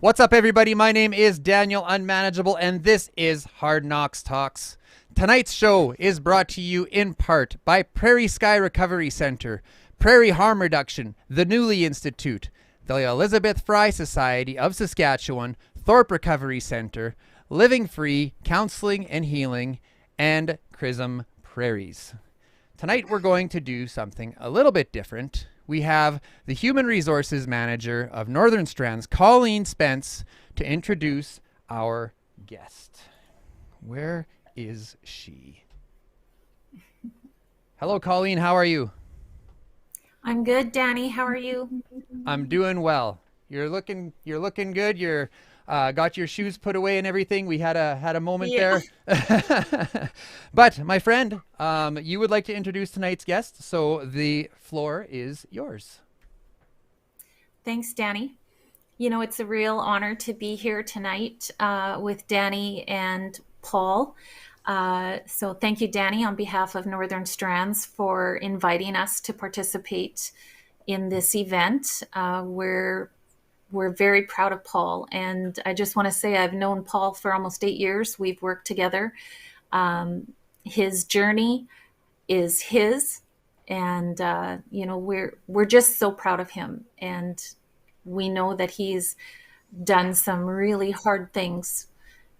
What's up, everybody? My name is Daniel Unmanageable, and this is Hard Knocks Talks. Tonight's show is brought to you in part by Prairie Sky Recovery Center, Prairie Harm Reduction, the Newly Institute, the Elizabeth Fry Society of Saskatchewan, Thorpe Recovery Center, Living Free, Counseling and Healing, and Chrism Prairies. Tonight we're going to do something a little bit different. We have the Human Resources Manager of Northern Strands, Colleen Spence, to introduce our guest. Where is she? Hello, Colleen. How are you? I'm good, Danny. How are you? I'm doing well. You're looking good. You're got your shoes put away and everything. We had a moment there. But my friend, you would like to introduce tonight's guest, so the floor is yours. Thanks, Danny. You know, it's a real honor to be here tonight with Danny and Paul. So thank you, Danny, on behalf of Northern Strands for inviting us to participate in this event. We're very proud of Paul, and I just want to say I've known Paul for almost 8 years. We've worked together. His journey is his, and we're just so proud of him, and we know that he's done some really hard things,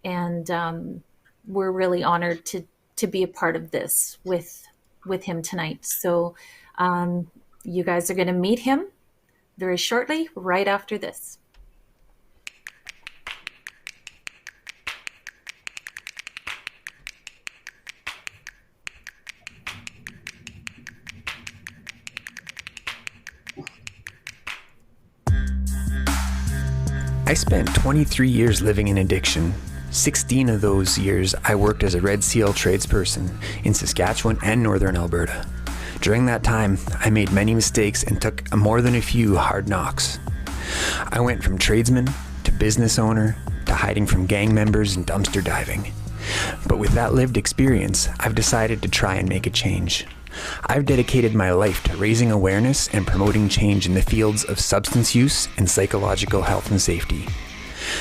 and we're really honored to be a part of this with him tonight. So you guys are going to meet him very shortly, right after this. I spent 23 years living in addiction. 16 of those years I worked as a Red Seal tradesperson in Saskatchewan and Northern Alberta. During that time, I made many mistakes and took more than a few hard knocks. I went from tradesman to business owner to hiding from gang members and dumpster diving. But with that lived experience, I've decided to try and make a change. I've dedicated my life to raising awareness and promoting change in the fields of substance use and psychological health and safety.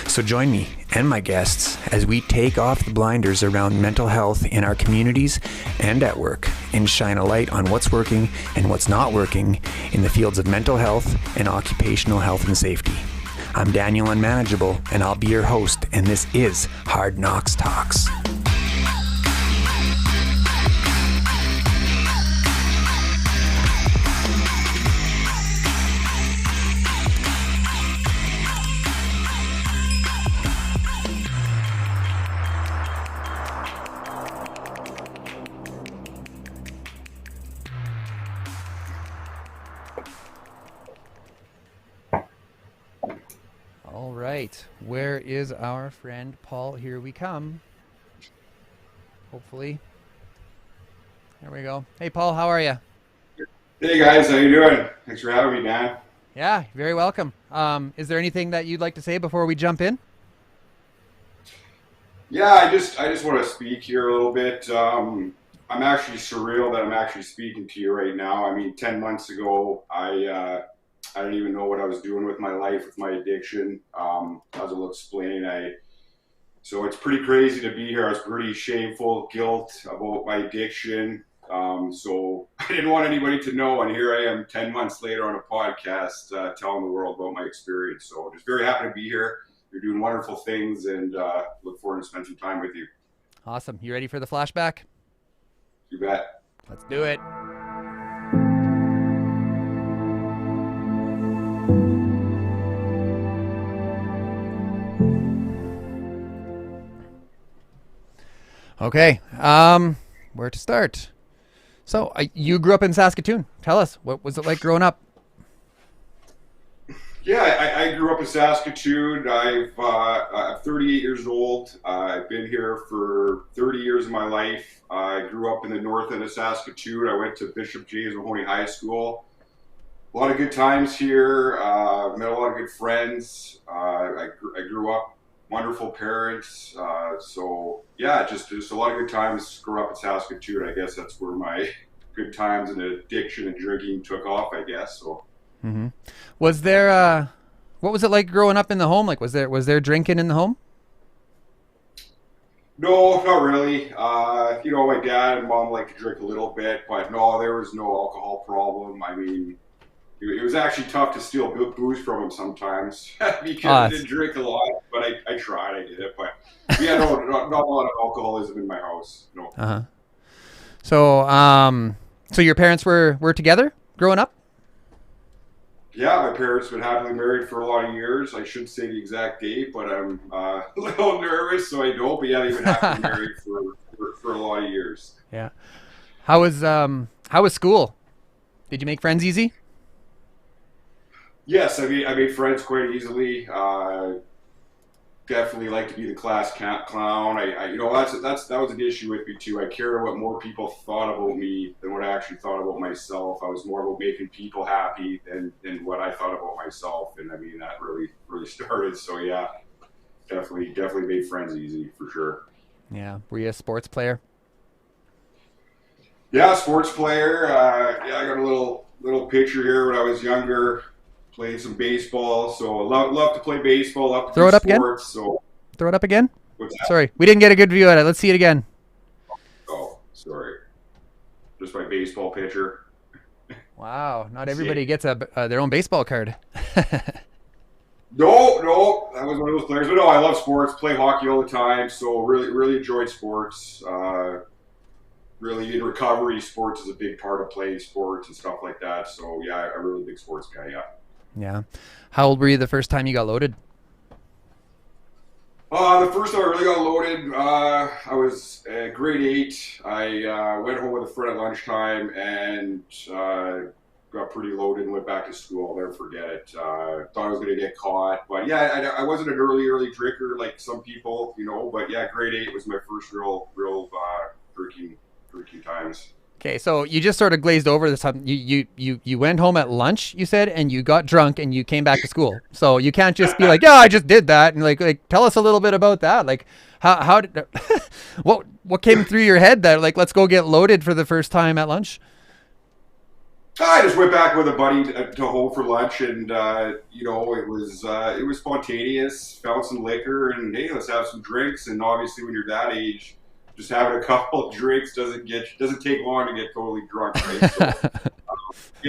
So join me and my guests as we take off the blinders around mental health in our communities and at work and shine a light on what's working and what's not working in the fields of mental health and occupational health and safety. I'm Daniel Unmanageable, and I'll be your host, and this is Hard Knocks Talks. All right, where is our friend Paul? Here we come. Hopefully. There we go. Hey, Paul, how are you? Hey guys, how you doing? Thanks for having me, Dan. Yeah, very welcome. Is there anything that you'd like to say before we jump in? Yeah, I just want to speak here a little bit. I'm actually surreal that I'm actually speaking to you right now. I mean, 10 months ago, I didn't even know what I was doing with my life, with my addiction. As I'll explain, so it's pretty crazy to be here. I was pretty shameful, guilt about my addiction. So I didn't want anybody to know, and here I am 10 months later on a podcast telling the world about my experience. So just very happy to be here. You're doing wonderful things, and look forward to spending some time with you. Awesome. You ready for the flashback? You bet. Let's do it. Okay, where to start? So, you grew up in Saskatoon. Tell us, what was it like growing up? Yeah, I grew up in Saskatoon. I'm 38 years old. I've been here for 30 years of my life. I grew up in the north end of Saskatoon. I went to Bishop James Mahoney High School. A lot of good times here. Met a lot of good friends. I grew up wonderful parents. So yeah, just a lot of good times. Grew up in Saskatoon. I guess that's where my good times and addiction and drinking took off, I guess. So Mm-hmm. Was there What was it like growing up in the home? Like, was there drinking in the home? No, not really. My dad and mom like to drink a little bit, but no, there was no alcohol problem. I mean, it was actually tough to steal booze from him sometimes because I didn't drink a lot, but I tried, I did it. But yeah, no, not a lot of alcoholism in my house. No. Uh-huh. So your parents were together growing up? Yeah, my parents have been happily married for a lot of years. I shouldn't say the exact date, but I'm a little nervous, so I don't. But yeah, they've been happily married for a lot of years. Yeah. How was school? Did you make friends easy? Yes, I made friends quite easily. Definitely like to be the class clown. That was an issue with me too. I cared what more people thought about me than what I actually thought about myself. I was more about making people happy than what I thought about myself. And I mean that really started. So yeah, definitely made friends easy for sure. Yeah. Were you a sports player? Yeah, sports player. I got a little picture here when I was younger. Played some baseball, so love to play baseball. Love to Throw it up sports, again. So throw it up again. What's that? Sorry, we didn't get a good view at it. Let's see it again. Oh, sorry. Just my baseball pitcher. Wow, not everybody gets their own baseball card. No, that was one of those players. But no, I love sports. Play hockey all the time, so really enjoyed sports. Really in recovery, sports is a big part of playing sports and stuff like that. So yeah, I'm a really big sports guy. Yeah. Yeah. How old were you the first time you got loaded? The first time I really got loaded, I was grade 8. I went home with a friend at lunchtime and got pretty loaded and went back to school. I'll never forget it. Thought I was going to get caught. But yeah, I wasn't an early drinker like some people, But yeah, grade 8 was my first real drinking times. Okay, so you just sort of glazed over this time. You went home at lunch, you said, and you got drunk and you came back to school. So you can't just be like, yeah, I just did that, and like tell us a little bit about that. Like, how did what came through your head that like let's go get loaded for the first time at lunch? I just went back with a buddy to home for lunch, and it was spontaneous. Found some liquor, and hey, let's have some drinks. And obviously, when you're that age, just having a couple of drinks doesn't take long to get totally drunk, right? So,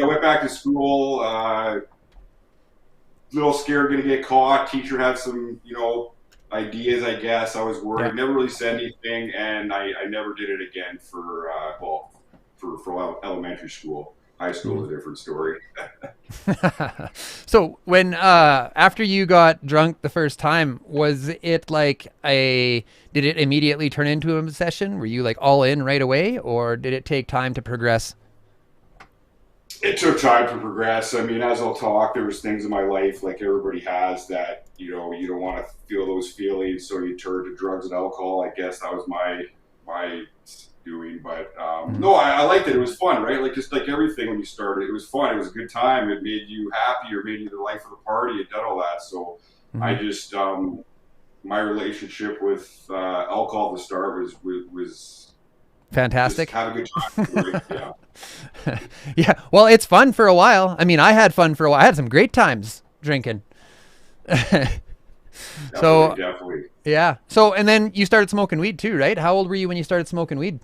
went back to school. Little scared going to get caught. Teacher had some, ideas. I guess I was worried. Yeah. Never really said anything, and I never did it again for elementary school. High school is a different story. So when after you got drunk the first time, was it like did it immediately turn into an obsession? Were you like all in right away, or did it take time to progress? It took time to progress. I mean, as I'll talk, there was things in my life like everybody has that you don't want to feel those feelings, so you turn to drugs and alcohol. I guess that was my doing, but no, I liked it. It was fun, right? Like just like everything when you started, it was fun. It was a good time. It made you happy, or made you the life of the party. It done all that. So I just my relationship with alcohol at the start was fantastic. Just have a good time. Yeah. Yeah. Well, it's fun for a while. I mean, I had fun for a while. I had some great times drinking. Definitely. Yeah. So, and then you started smoking weed too, right? How old were you when you started smoking weed?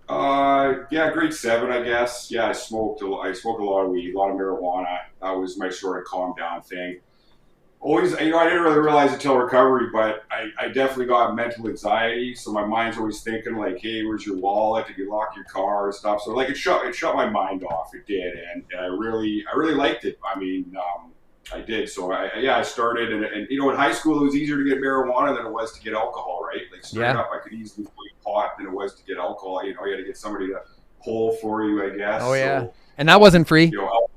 Grade 7, I guess. Yeah, I smoked a lot of weed, a lot of marijuana. That was my sort of calm down thing. Always, I didn't really realize it until recovery, but I definitely got mental anxiety. So my mind's always thinking like, hey, where's your wallet? Did you lock your car and stuff? So like it shut my mind off. It did, and I really liked it. I mean, I did. So I started, and in high school it was easier to get marijuana than it was to get alcohol, right? Like starting up, I could easily play pot than it was to get alcohol. You had to get somebody to pull for you, I guess. Oh yeah, so, and that wasn't free. No,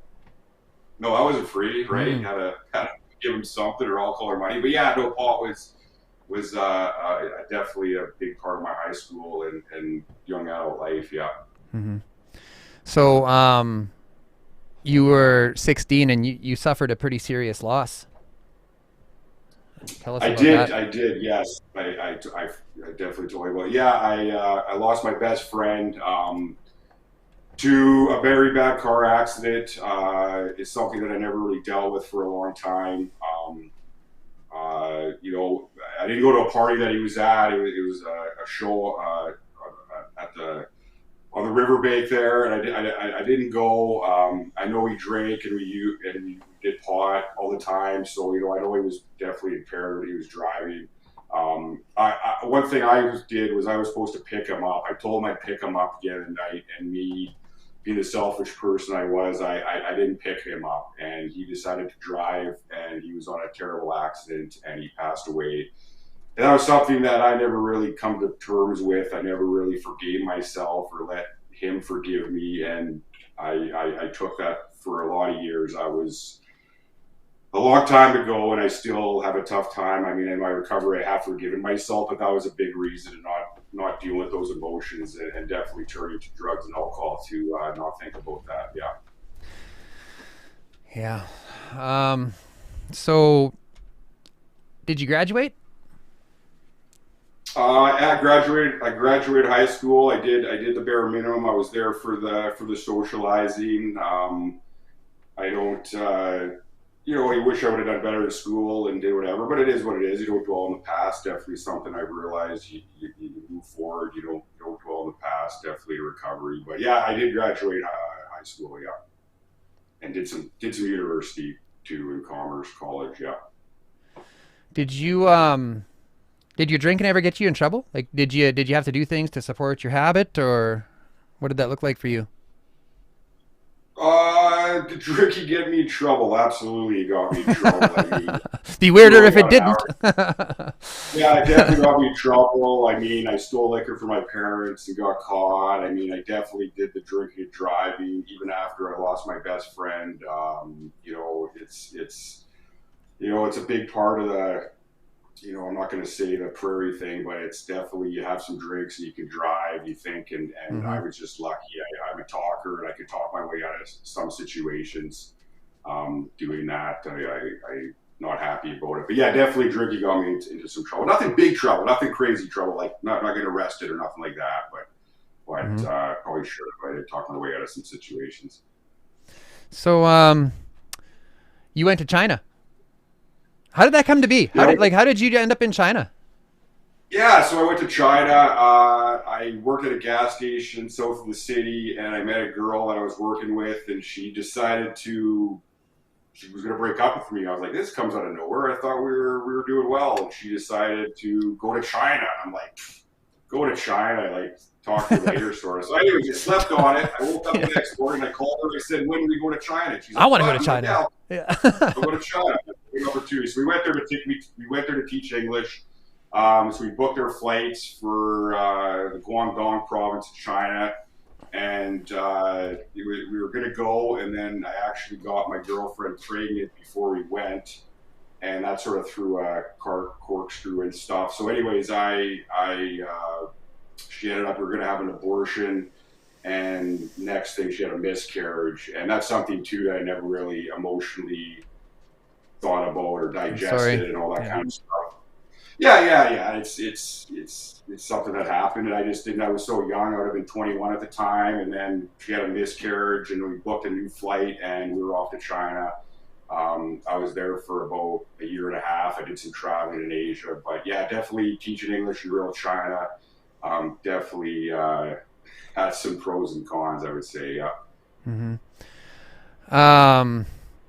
that wasn't free, right? You had to give them something, or alcohol or money. But yeah, no, pot was definitely a big part of my high school and young adult life. Yeah. Mm-hmm. So you were 16 and you suffered a pretty serious loss. Tell us about that. I did, yes. I definitely told you about it. Yeah, I lost my best friend. to a very bad car accident. It's something that I never really dealt with for a long time. You know, I didn't go to a party that he was at. It was a show at the on the riverbank there, and I didn't go. I know he drank and we did pot all the time, so you know I know he was definitely impaired when he was driving. One thing did was I was supposed to pick him up. I told him I'd pick him up again at night, and me being the selfish person I was, I didn't pick him up, and he decided to drive, and he was on a terrible accident, and he passed away. And that was something that I never really come to terms with. I never really forgave myself or let him forgive me, and I took that for a lot of years. I was a long time ago, and I still have a tough time. I mean, in my recovery, I have forgiven myself, but that was a big reason to not deal with those emotions and definitely turning to drugs and alcohol to not think about that. Yeah. Yeah. So, did you graduate? I graduated high school. I did the bare minimum. I was there for the socializing. I don't. You know, I wish I would have done better in school and did whatever, but it is what it is. You don't dwell in the past. Definitely something I've realized. You move forward. You don't dwell in the past. Definitely recovery. But yeah, I did graduate high school. Yeah, and did some university too in Commerce College. Yeah. Did you did your drinking ever get you in trouble? Like, did you have to do things to support your habit, or what did that look like for you? Did drinking get me in trouble? Absolutely, it got me in trouble. I mean, Be weirder if it about an didn't. hour. Yeah, it definitely got me in trouble. I mean, I stole liquor from my parents and got caught. I mean, I definitely did the drinking and driving, even after I lost my best friend. You know, it's it's a big part of the. You know, I'm not going to say the prairie thing, but it's definitely you have some drinks and you can drive, you think, and Hmm. I was just lucky. I'm a talker and I could talk my way out of some situations. Doing that, I'm not happy about it. But yeah, definitely drinking got me into some trouble. Nothing big trouble, nothing crazy trouble, like not getting arrested or nothing like that. But Hmm. probably should have. I did talk my way out of some situations. So, you went to China. How did that come to be? Yeah, How did you end up in China? yeah, so I went to China. I worked at a gas station south of the city, and I met a girl that I was working with, and she was going to break up with me. I was like, this comes out of nowhere. I thought we were doing well, and she decided to go to China. I'm like, go to China, like talk to you later, sort of. So anyway, I slept on it. I woke up the next morning, I called her. I said, when do we go to China? She's I like, want to go what? to I'm like, China. yeah, Yeah. I'll go to China. Big opportunity. So we went there to teach English. So we booked our flights for the Guangdong province of China, and we were going to go. And then I actually got my girlfriend pregnant before we went, and that sort of threw a corkscrew and stuff. So, anyways, she ended up we were going to have an abortion, and next thing she had a miscarriage, and that's something too that I never really emotionally thought about or I'm sorry. digested and all that Yeah. kind of stuff. Yeah. It's something that happened, and I just didn't. I was so young. I would have been 21 at the time, and then she had a miscarriage, and we booked a new flight, and we were off to China. I was there for about a year and a half. I did some traveling in Asia, but yeah, definitely teaching English in real China. Definitely has some pros and cons, I would say. Yeah. Hmm.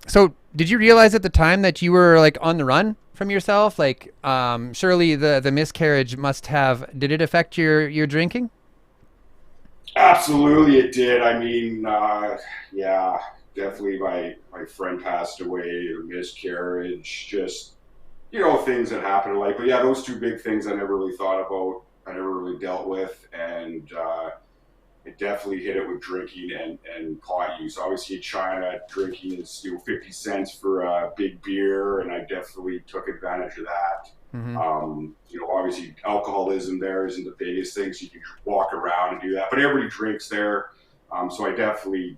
So did you realize at the time that you were like on the run from yourself? Like, surely the miscarriage must have. Did it affect your drinking? Absolutely, it did. I mean, yeah, definitely. My friend passed away, a miscarriage, just things that happen in life. But yeah, those two big things I never really thought about. I never really dealt with, and it definitely hit it with drinking and pot use. Obviously, in China, drinking is 50 cents for a big beer, and I definitely took advantage of that. Hmm. Obviously, alcoholism there isn't the biggest thing, so you can walk around and do that. But everybody drinks there, so I definitely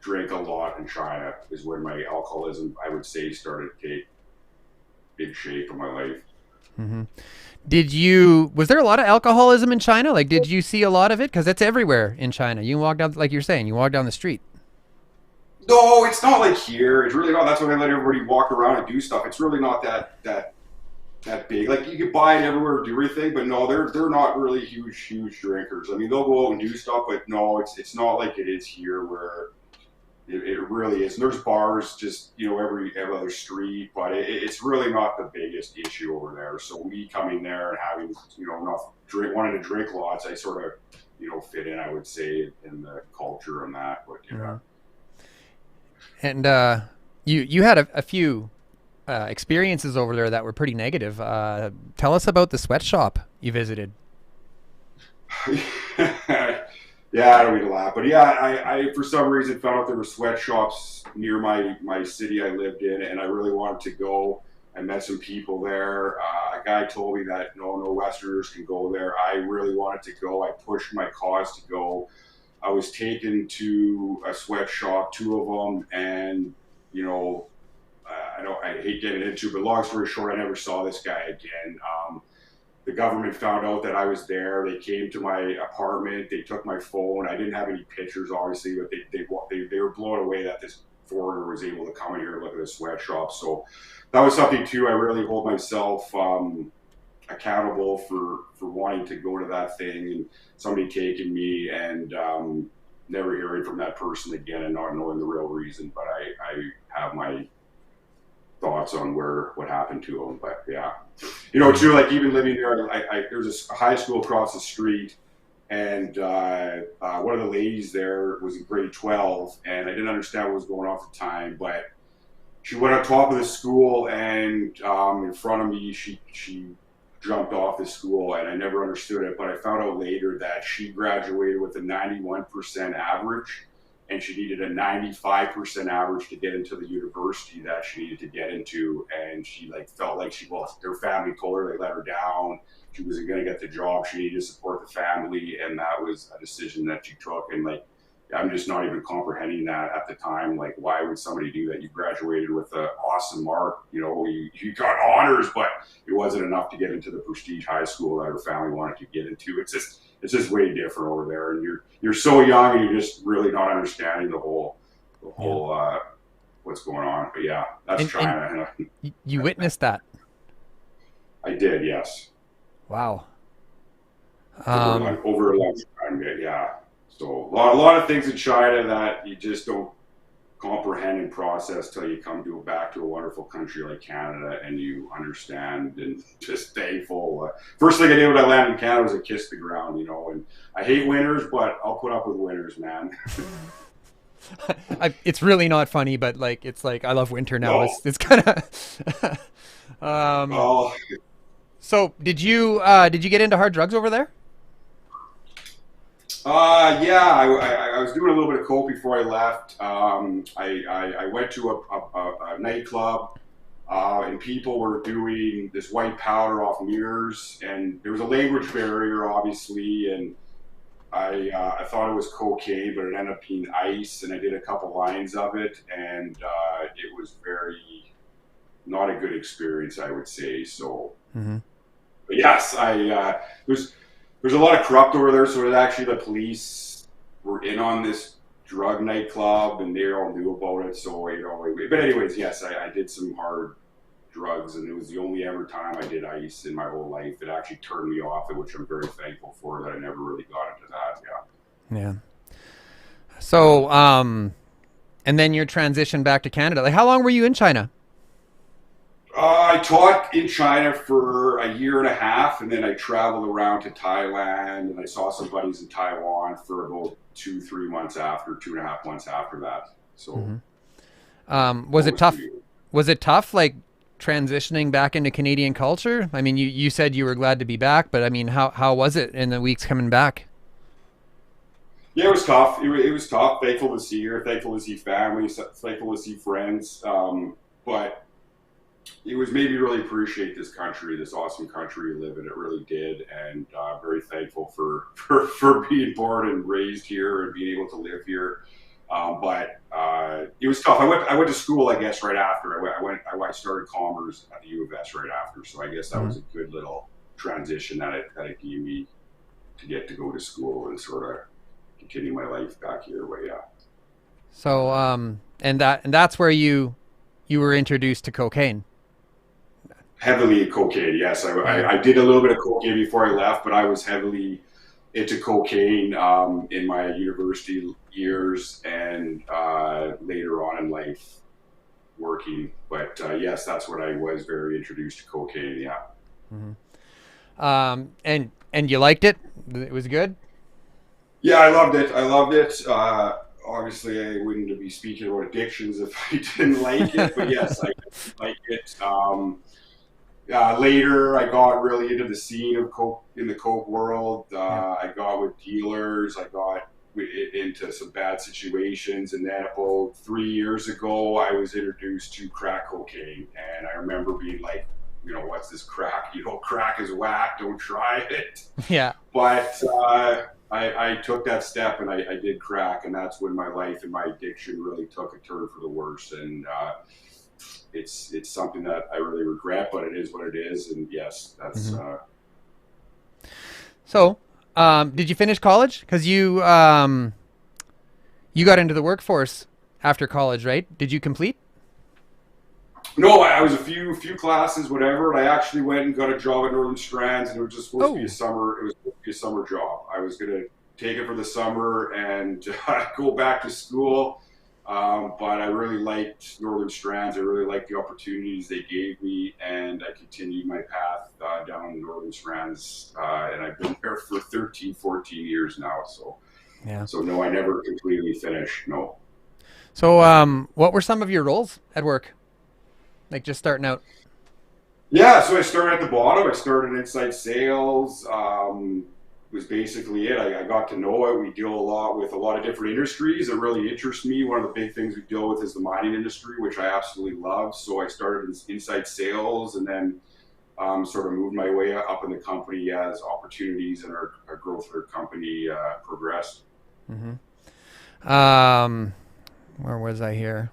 drink a lot in China. Is when my alcoholism, I would say, started to take big shape in my life. Was there a lot of alcoholism in China? Like, did you see a lot of it? Because it's everywhere in China. You walk down, like you're saying, you walk down the street. No, it's not like here. It's really not. That's why they let everybody walk around and do stuff. It's really not that big. Like, you can buy it everywhere, do everything, but no, they're not really huge drinkers. I mean, they'll go out and do stuff, but no, it's not like it is here where it really is. And there's bars just, every other street, but it's really not the biggest issue over there. So me coming there and having, enough wanting to drink lots, I sort of, fit in, I would say, in the culture and that, but yeah. And you had a few experiences over there that were pretty negative. Tell us about the sweatshop you visited. Yeah, I don't mean to laugh, but yeah, I for some reason found out there were sweatshops near my city I lived in, and I really wanted to go. I met some people there. A guy told me that no Westerners can go there. I really wanted to go. I pushed my cause to go. I was taken to a sweatshop, 2 of them, and I hate getting into it, but long story short, I never saw this guy again. The government found out that I was there. They came to my apartment. They took my phone. I didn't have any pictures, obviously, but they were blown away that this foreigner was able to come in here and look at a sweatshop. So that was something too. I really hold myself accountable for wanting to go to that thing, and somebody taking me and never hearing from that person again and not knowing the real reason. But I have my thoughts on what happened to him. But yeah, too, like even living there, there's a high school across the street, and one of the ladies there was in grade 12, and I didn't understand what was going on at the time, but she went on top of the school, and in front of me, she jumped off the school, and I never understood it, but I found out later that she graduated with a 91% average, and she needed a 95% average to get into the university that she needed to get into, and she felt like their family told her they let her down. She wasn't going to get the job. She needed to support the family, and that was a decision that she took. And I'm just not even comprehending that at the time. Like, why would somebody do that? You graduated with an awesome mark, you got honors, but it wasn't enough to get into the prestige high school that her family wanted to get into. It's just way different over there, and you're so young, and you're just really not understanding the whole what's going on. But yeah, that's China. And you witnessed that. I did, yes. Wow. Over a long time, yeah. So a lot of things in China that you just don't comprehend and process till you come back to a wonderful country like Canada, and you understand and just thankful. First thing I did when I landed in Canada was I kissed the ground, and I hate winters, but I'll put up with winters, man. It's really not funny, but it's I love winter now. No. It's kind of. So did you get into hard drugs over there? Yeah, I was doing a little bit of coke before I left. I went to a nightclub, and people were doing this white powder off mirrors, and there was a language barrier, obviously, and I thought it was cocaine, but it ended up being ice, and I did a couple lines of it, and it was very not a good experience, I would say. So, but yes, there's a lot of corrupt over there, so actually the police were in on this drug nightclub, and they all knew about it. So but anyways, yes, I did some hard drugs, and it was the only ever time I did ice in my whole life. It actually turned me off, which I'm very thankful for, that I never really got into that. Yeah. So, and then your transition back to Canada. How long were you in China? I taught in China for a year and a half, and then I traveled around to Thailand, and I saw some buddies in Taiwan for about 2.5 months after that. So, was it tough? Was it tough, transitioning back into Canadian culture? I mean, you said you were glad to be back, but I mean, how was it in the weeks coming back? Yeah, it was tough. It was tough. Thankful to see her, thankful to see family, thankful to see friends, but it was made me really appreciate this country, this awesome country we live in. It really did, and I'm very thankful for being born and raised here and being able to live here. But it was tough. I went to school, I guess, right after. I started commerce at the U of S right after. So I guess that was a good little transition that it gave me to get to go to school and sort of continue my life back here. But yeah. So and that's where you were introduced to cocaine. Heavily cocaine, yes. I did a little bit of cocaine before I left, but I was heavily into cocaine in my university years and later on in life working. But yes, that's when I was very introduced to cocaine. Yeah. Mm-hmm. And you liked it? It was good? Yeah, I loved it. Obviously, I wouldn't be speaking about addictions if I didn't like it. But yes, I like it. Later, I got really into the scene of coke in the coke world. I got with dealers. I got into some bad situations, and then about 3 years ago, I was introduced to crack cocaine, and I remember being like, what's this crack? Crack is whack. Don't try it. Yeah. But I took that step, and I did crack, and that's when my life and my addiction really took a turn for the worse. And it's something that I really regret, but it is what it is. And yes, that's. So, did you finish college? Because you got into the workforce after college, right? Did you complete? No, I was a few classes, whatever. I actually went and got a job at Northern Strands, and it was just supposed to be a summer. It was supposed to be a summer job. I was going to take it for the summer and go back to school. But I really liked Northern Strands. I really liked the opportunities they gave me, and I continued my path down Northern Strands, and I've been there for 13, 14 years now. So, yeah. So no, I never completely finished. No. So, what were some of your roles at work? Like just starting out? Yeah, so I started at the bottom. I started inside sales. Was basically it. I got to know it. We deal a lot with a lot of different industries that really interest me. One of the big things we deal with is the mining industry, which I absolutely love. So I started in inside sales, and then sort of moved my way up in the company as opportunities and our growth of our company progressed. Mm-hmm. Where was I here?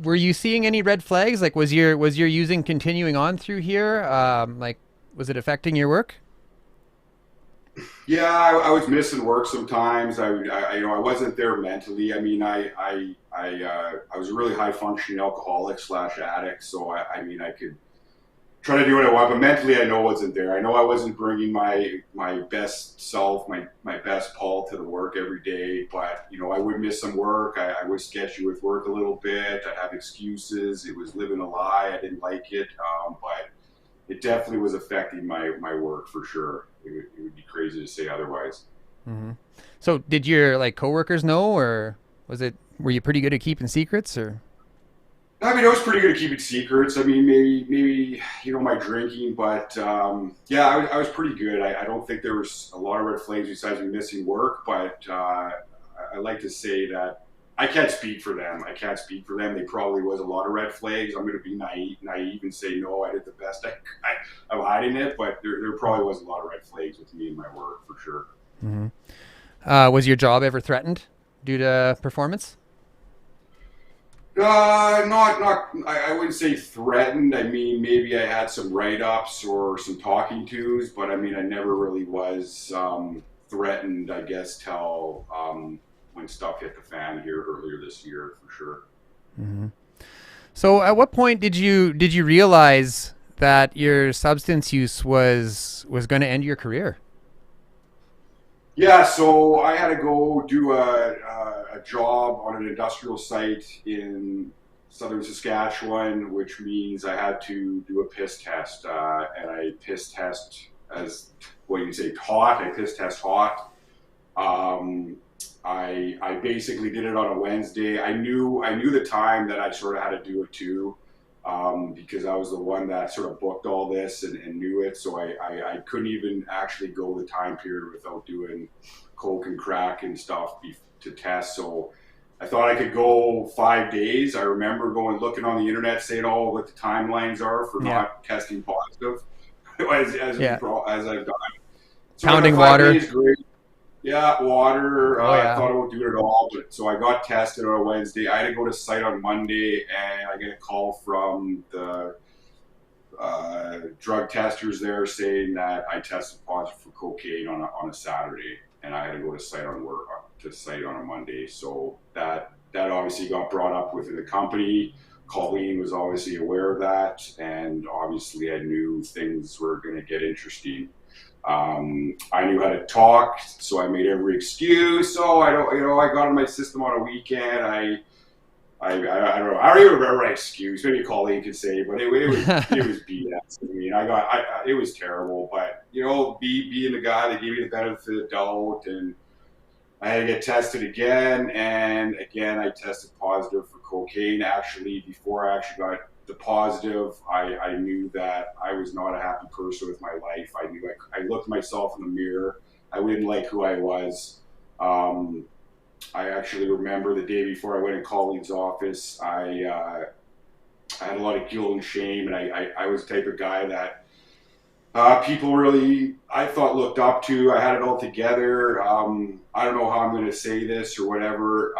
Were you seeing any red flags? Like, was your using continuing on through here? Like, was it affecting your work? Yeah, I was missing work sometimes. I wasn't there mentally. I mean, I was a really high functioning alcoholic / addict. So I could try to do what I want, but mentally I know I wasn't there. I know I wasn't bringing my best self, my best Paul to the work every day. But I would miss some work. I was sketchy with work a little bit. I'd have excuses. It was living a lie. I didn't like it, but it definitely was affecting my work for sure. It would be crazy to say otherwise. Mm-hmm. So did your coworkers know, or were you pretty good at keeping secrets, or? I mean, I was pretty good at keeping secrets. I mean, maybe my drinking, but yeah, I was pretty good. I don't think there was a lot of red flags besides me missing work, but I like to say that I can't speak for them. They probably was a lot of red flags. I'm going to be naive and say, no, I did the best I'm hiding it, but there probably was a lot of red flags with me and my work for sure. Mm-hmm. Was your job ever threatened due to performance? I wouldn't say threatened. I mean, maybe I had some write-ups or some talking tos, but I mean, I never really was threatened, I guess, till when stuff hit the fan here earlier this year, for sure. Mm-hmm. So at what point did you realize that your substance use was going to end your career? Yeah, so I had to go do a job on an industrial site in southern Saskatchewan, which means I had to do a piss test. And I piss test as, what you say, hot. I piss test hot. I basically did it on a Wednesday. I knew the time that I sort of had to do it too, because I was the one that sort of booked all this and knew it. So I couldn't even actually go the time period without doing coke and crack and stuff to test. So I thought I could go 5 days. I remember looking on the internet saying, what the timelines are for not testing positive as I've done. So Pounding water. Days, great. Yeah, water. Oh I yeah. thought about doing it all, but so I got tested on a Wednesday. I had to go to site on Monday, and I get a call from the drug testers there saying that I tested positive for cocaine on a Saturday, and I had to go to site on work to site on a Monday. So that obviously got brought up within the company. Colleen was obviously aware of that, and obviously I knew things were going to get interesting. I knew how to talk, so I made every excuse. So I don't, I got in my system on a weekend. I don't know. I don't even remember my excuse. Maybe Colleen could say, but it was BS. I mean, it was terrible. But being the guy that gave me the benefit of the doubt, and I had to get tested again, and again I tested positive for cocaine. Actually, before I actually got the positive, I knew that I was not a happy person with my life. I knew I looked myself in the mirror. I didn't like who I was. I actually remember the day before I went in Colleen's office, I had a lot of guilt and shame, and I was the type of guy that people really, I thought, looked up to. I had it all together. I don't know how I'm going to say this or whatever.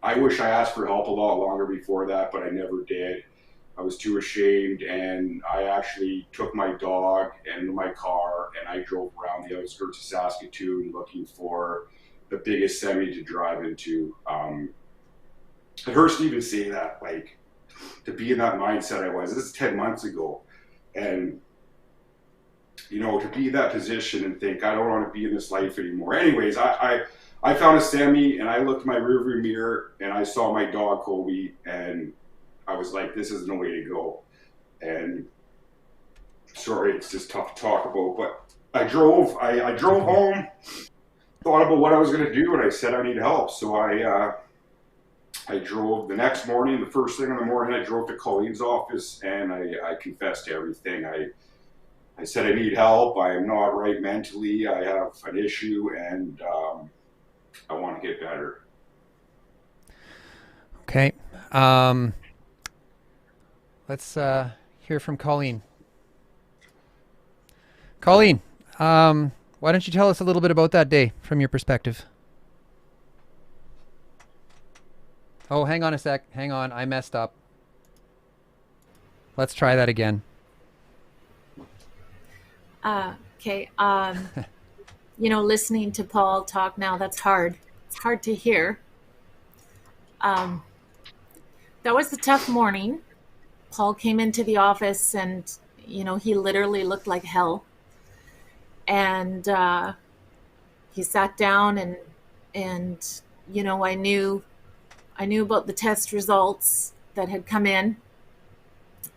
I wish I asked for help a lot longer before that, but I never did. I was too ashamed, and I actually took my dog and my car, and I drove around the outskirts of Saskatoon looking for the biggest semi to drive into. It hurts to even say that, like, to be in that mindset I was. This is 10 months ago. And, to be in that position and think, I don't want to be in this life anymore. Anyways, I found a semi, and I looked in my rearview mirror, and I saw my dog, Kobe, and I was like, this is no way to go. And sorry, it's just tough to talk about, but I drove home, thought about what I was going to do, and I said I need help. So I drove the next morning. The first thing in the morning, I drove to Colleen's office, and I confessed everything. I said I need help. I am not right mentally. I have an issue, and I want to get better. Okay. Let's hear from Colleen. Colleen, why don't you tell us a little bit about that day from your perspective? Oh, hang on a sec. Hang on. I messed up. Let's try that again. Okay. Listening to Paul talk now, that's hard. It's hard to hear. That was a tough morning. Paul came into the office, and, he literally looked like hell. And he sat down, and I knew about the test results that had come in,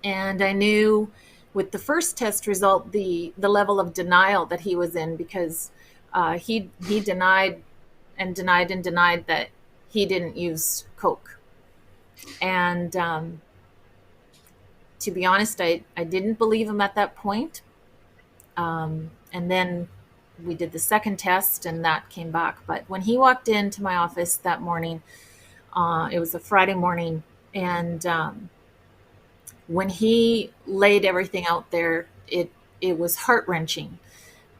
and I knew with the first test result the level of denial that he was in, because he denied and denied and denied that he didn't use coke. And to be honest, I didn't believe him at that point. And then we did the second test, and that came back. But when he walked into my office that morning, it was a Friday morning, and when he laid everything out there, it was heart-wrenching.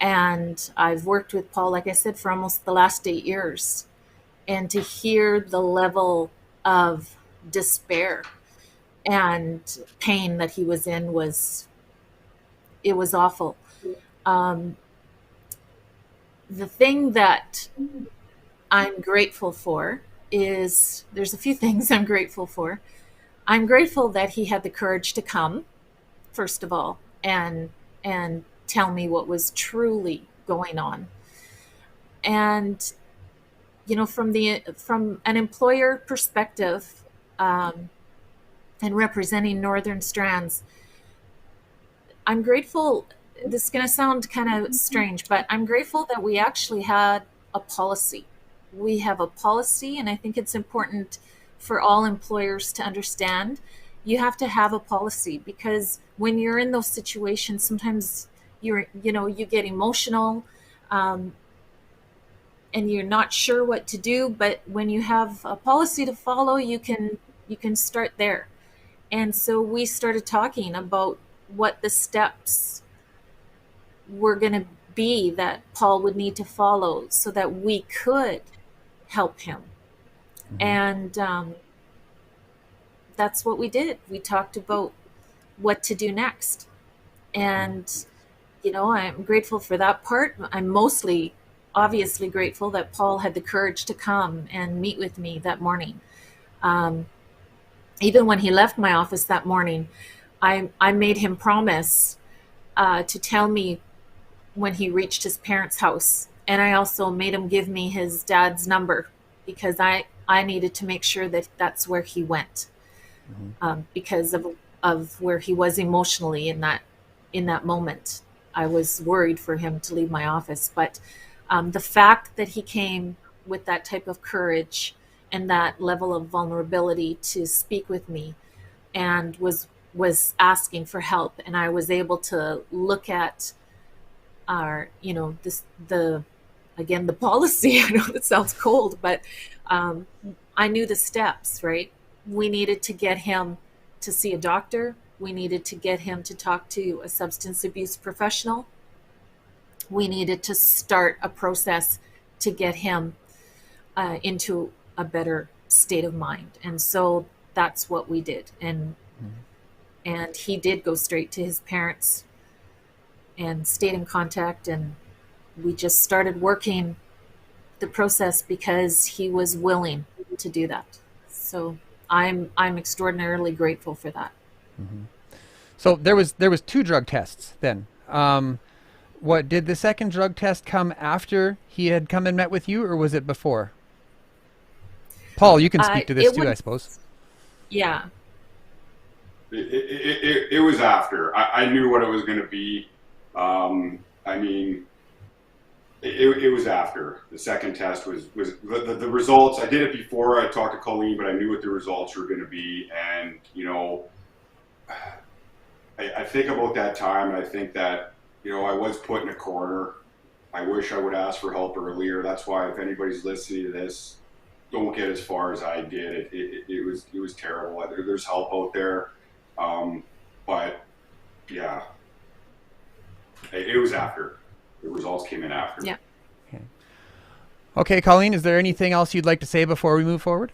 And I've worked with Paul, like I said, for almost the last 8 years. And to hear the level of despair and pain that he was in was awful. The thing that I'm grateful for is, there's a few things I'm grateful for. I'm grateful that he had the courage to come, first of all, and tell me what was truly going on. And from an employer perspective, and representing Northern Strands, I'm grateful. This is going to sound kind of strange, but I'm grateful that we actually had a policy. We have a policy, and I think it's important for all employers to understand. You have to have a policy, because when you're in those situations, sometimes you get emotional, and you're not sure what to do. But when you have a policy to follow, you can start there. And so we started talking about what the steps were going to be that Paul would need to follow so that we could help him. And that's what we did. We talked about what to do next. And, you know, I'm grateful for that part. I'm mostly obviously grateful that Paul had the courage to come and meet with me that morning. Even when he left my office that morning, I made him promise to tell me when he reached his parents' house. And I also made him give me his dad's number, because I needed to make sure that that's where he went, because of where he was emotionally in that moment. I was worried for him to leave my office. But the fact that he came with that type of courage and that level of vulnerability to speak with me, and was asking for help, and I was able to look at our, you know, the policy. I know that sounds cold, but I knew the steps, right? We needed to get him to see a doctor. We needed to get him to talk to a substance abuse professional. We needed to start a process to get him into a better state of mind. And so that's what we did. And he did go straight to his parents and stayed in contact, and we just started working the process because he was willing to do that. So I'm extraordinarily grateful for that. So there was 2 drug tests then. What did the second drug test come after he had come and met with you, or was it before? Paul, you can speak to this too, I suppose. Yeah. It was after. I knew what it was going to be. I mean, it was after. The second test was the results. I did it before I talked to Colleen, but I knew what the results were going to be. And, you know, I think about that time, and I think that, you know, I was put in a corner. I wish I would ask for help earlier. That's why, if anybody's listening to this, don't get as far as I did. It was terrible. There's help out there. But yeah, it was after. The results came in after. Yeah. Okay, Colleen, is there anything else you'd like to say before we move forward?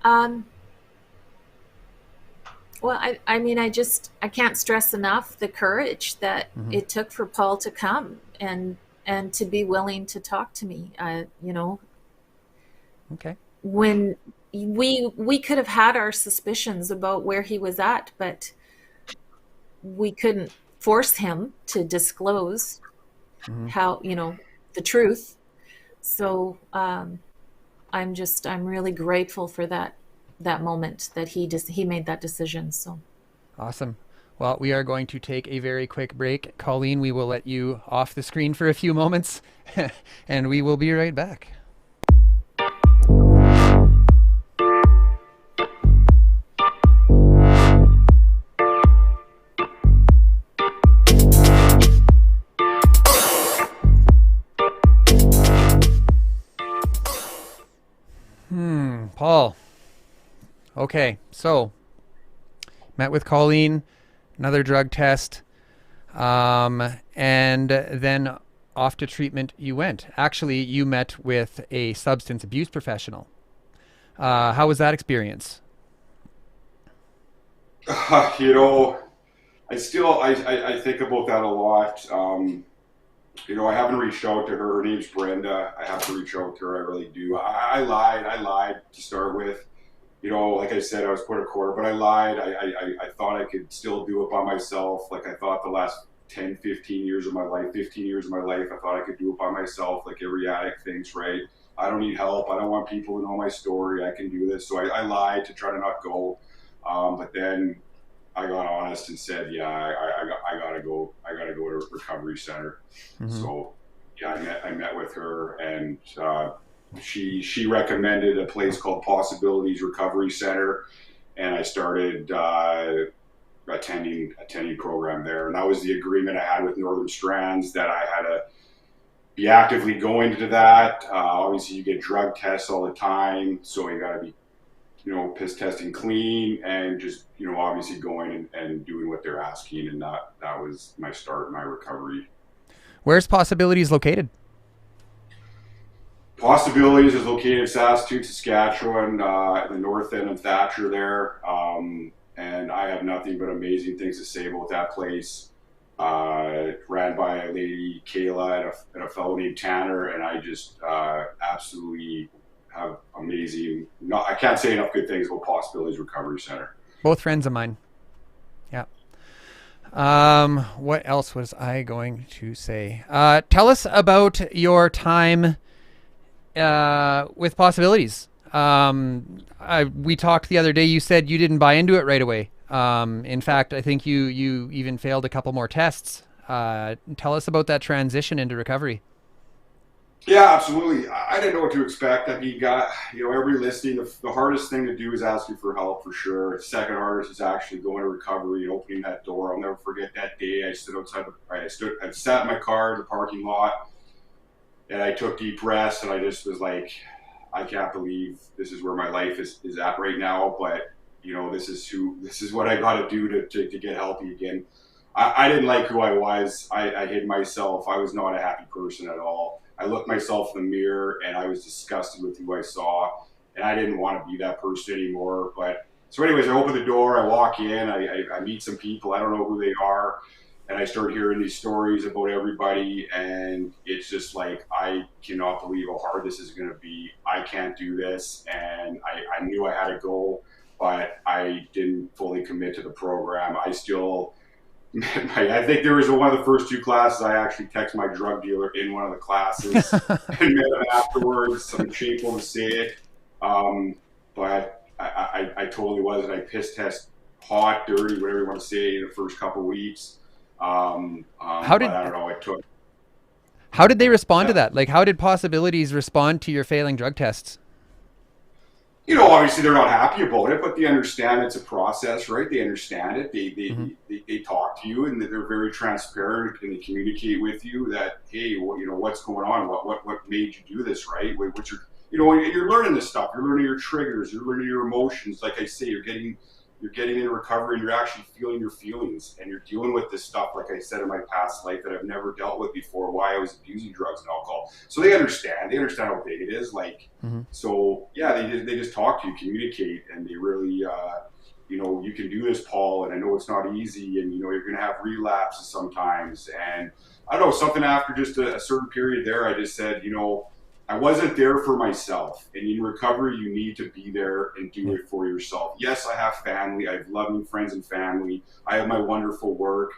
Well, I mean, I can't stress enough the courage that it took for Paul to come and to be willing to talk to me. You know, okay, when we could have had our suspicions about where he was at, but we couldn't force him to disclose how, you know, the truth. So I'm really grateful for that moment that he made that decision. So awesome. Well, we are going to take a very quick break. Colleen, we will let you off the screen for a few moments and we will be right back. Paul. Okay, so met with Colleen, another drug test, and then off to treatment you went. Actually, you met with a substance abuse professional. How was that experience? You know, I think about that a lot. You know, I haven't reached out to her. Her name's Brenda. I have to reach out to her. I really do. I lied to start with. You know, like I said, I was put in a corner, but I lied. I thought I could still do it by myself. Like, I thought the last 10, 15 years of my life, I thought I could do it by myself, like every addict thinks, right? I don't need help. I don't want people to know my story. I can do this. So I lied to try to not go. But then I got honest and said, yeah, I gotta go. I gotta go to a recovery center. So yeah, I met with her, and she recommended a place called Possibilities Recovery Center, and I started attending program there. And that was the agreement I had with Northern Strands, that I had to be actively going to that. Obviously, you get drug tests all the time, so you got to be piss testing clean and just, obviously going and doing what they're asking. And that was my start, my recovery. Where's Possibilities located? Possibilities is located in Saskatoon, Saskatchewan, the north end of Thatcher there. And I have nothing but amazing things to say about that place. Ran by a lady, Kayla, and a fellow named Tanner, and I just absolutely have amazing, I can't say enough good things about Possibilities Recovery Center. Both friends of mine. Yeah. What else was I going to say? Tell us about your time with Possibilities. We talked the other day. You said you didn't buy into it right away. In fact, I think you even failed a couple more tests. Tell us about that transition into recovery. Yeah, absolutely. I didn't know what to expect. I mean, every listing, the hardest thing to do is ask you for help for sure. The second hardest is actually going to recovery and opening that door. I'll never forget that day. I stood outside I sat in my car in the parking lot, and I took deep breaths, and I just was like, I can't believe this is where my life is at right now. But this is what I got to do to get healthy again. I didn't like who I was. I hid myself. I was not a happy person at all. I looked myself in the mirror and I was disgusted with who I saw, and I didn't want to be that person anymore. But so anyways, I open the door, I walk in, I meet some people. I don't know who they are. And I start hearing these stories about everybody, and it's just like, I cannot believe how hard this is going to be. I can't do this. And I knew I had to go, but I didn't fully commit to the program. I think there was one of the first 2 classes, I actually texted my drug dealer in one of the classes and met him afterwards. I'm shameful to say it. But I totally wasn't. I piss test hot, dirty, whatever you want to say, in the first couple of weeks. I don't know. How did they respond to that? Like, how did Possibilities respond to your failing drug tests? Obviously they're not happy about it, but they understand it's a process, right? They understand it. They talk to you, and they're very transparent, and they communicate with you that, hey, what's going on? What made you do this, right? What's your, you're learning this stuff. You're learning your triggers. You're learning your emotions. Like I say, you're getting into recovery, and you're actually feeling your feelings, and you're dealing with this stuff, like I said, in my past life that I've never dealt with before, why I was abusing drugs and alcohol. So they understand how big it is. So yeah, they just talk to you, communicate, and they really, you can do this, Paul, and I know it's not easy, and you're going to have relapses sometimes. And I don't know, something after just a certain period there, I just said, I wasn't there for myself, and in recovery, you need to be there and do it for yourself. Yes, I have family. I have loving friends and family. I have my wonderful work,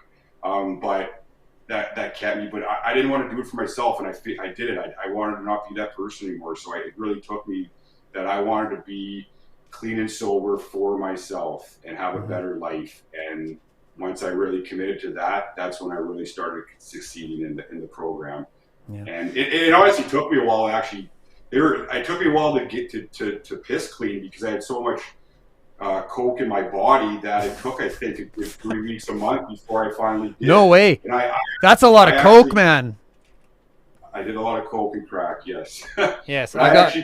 but that kept me. But I didn't want to do it for myself, and I did it. I wanted to not be that person anymore. So it really took me that I wanted to be clean and sober for myself and have a better life. And once I really committed to that, that's when I really started succeeding in the program. Yeah. And it honestly took me a while. Actually, it took me a while to get to piss clean, because I had so much coke in my body that it took, I think, 3 weeks, a month before I finally did. No way. And that's a lot of coke, man. I did a lot of coke and crack. Yes. Yes. I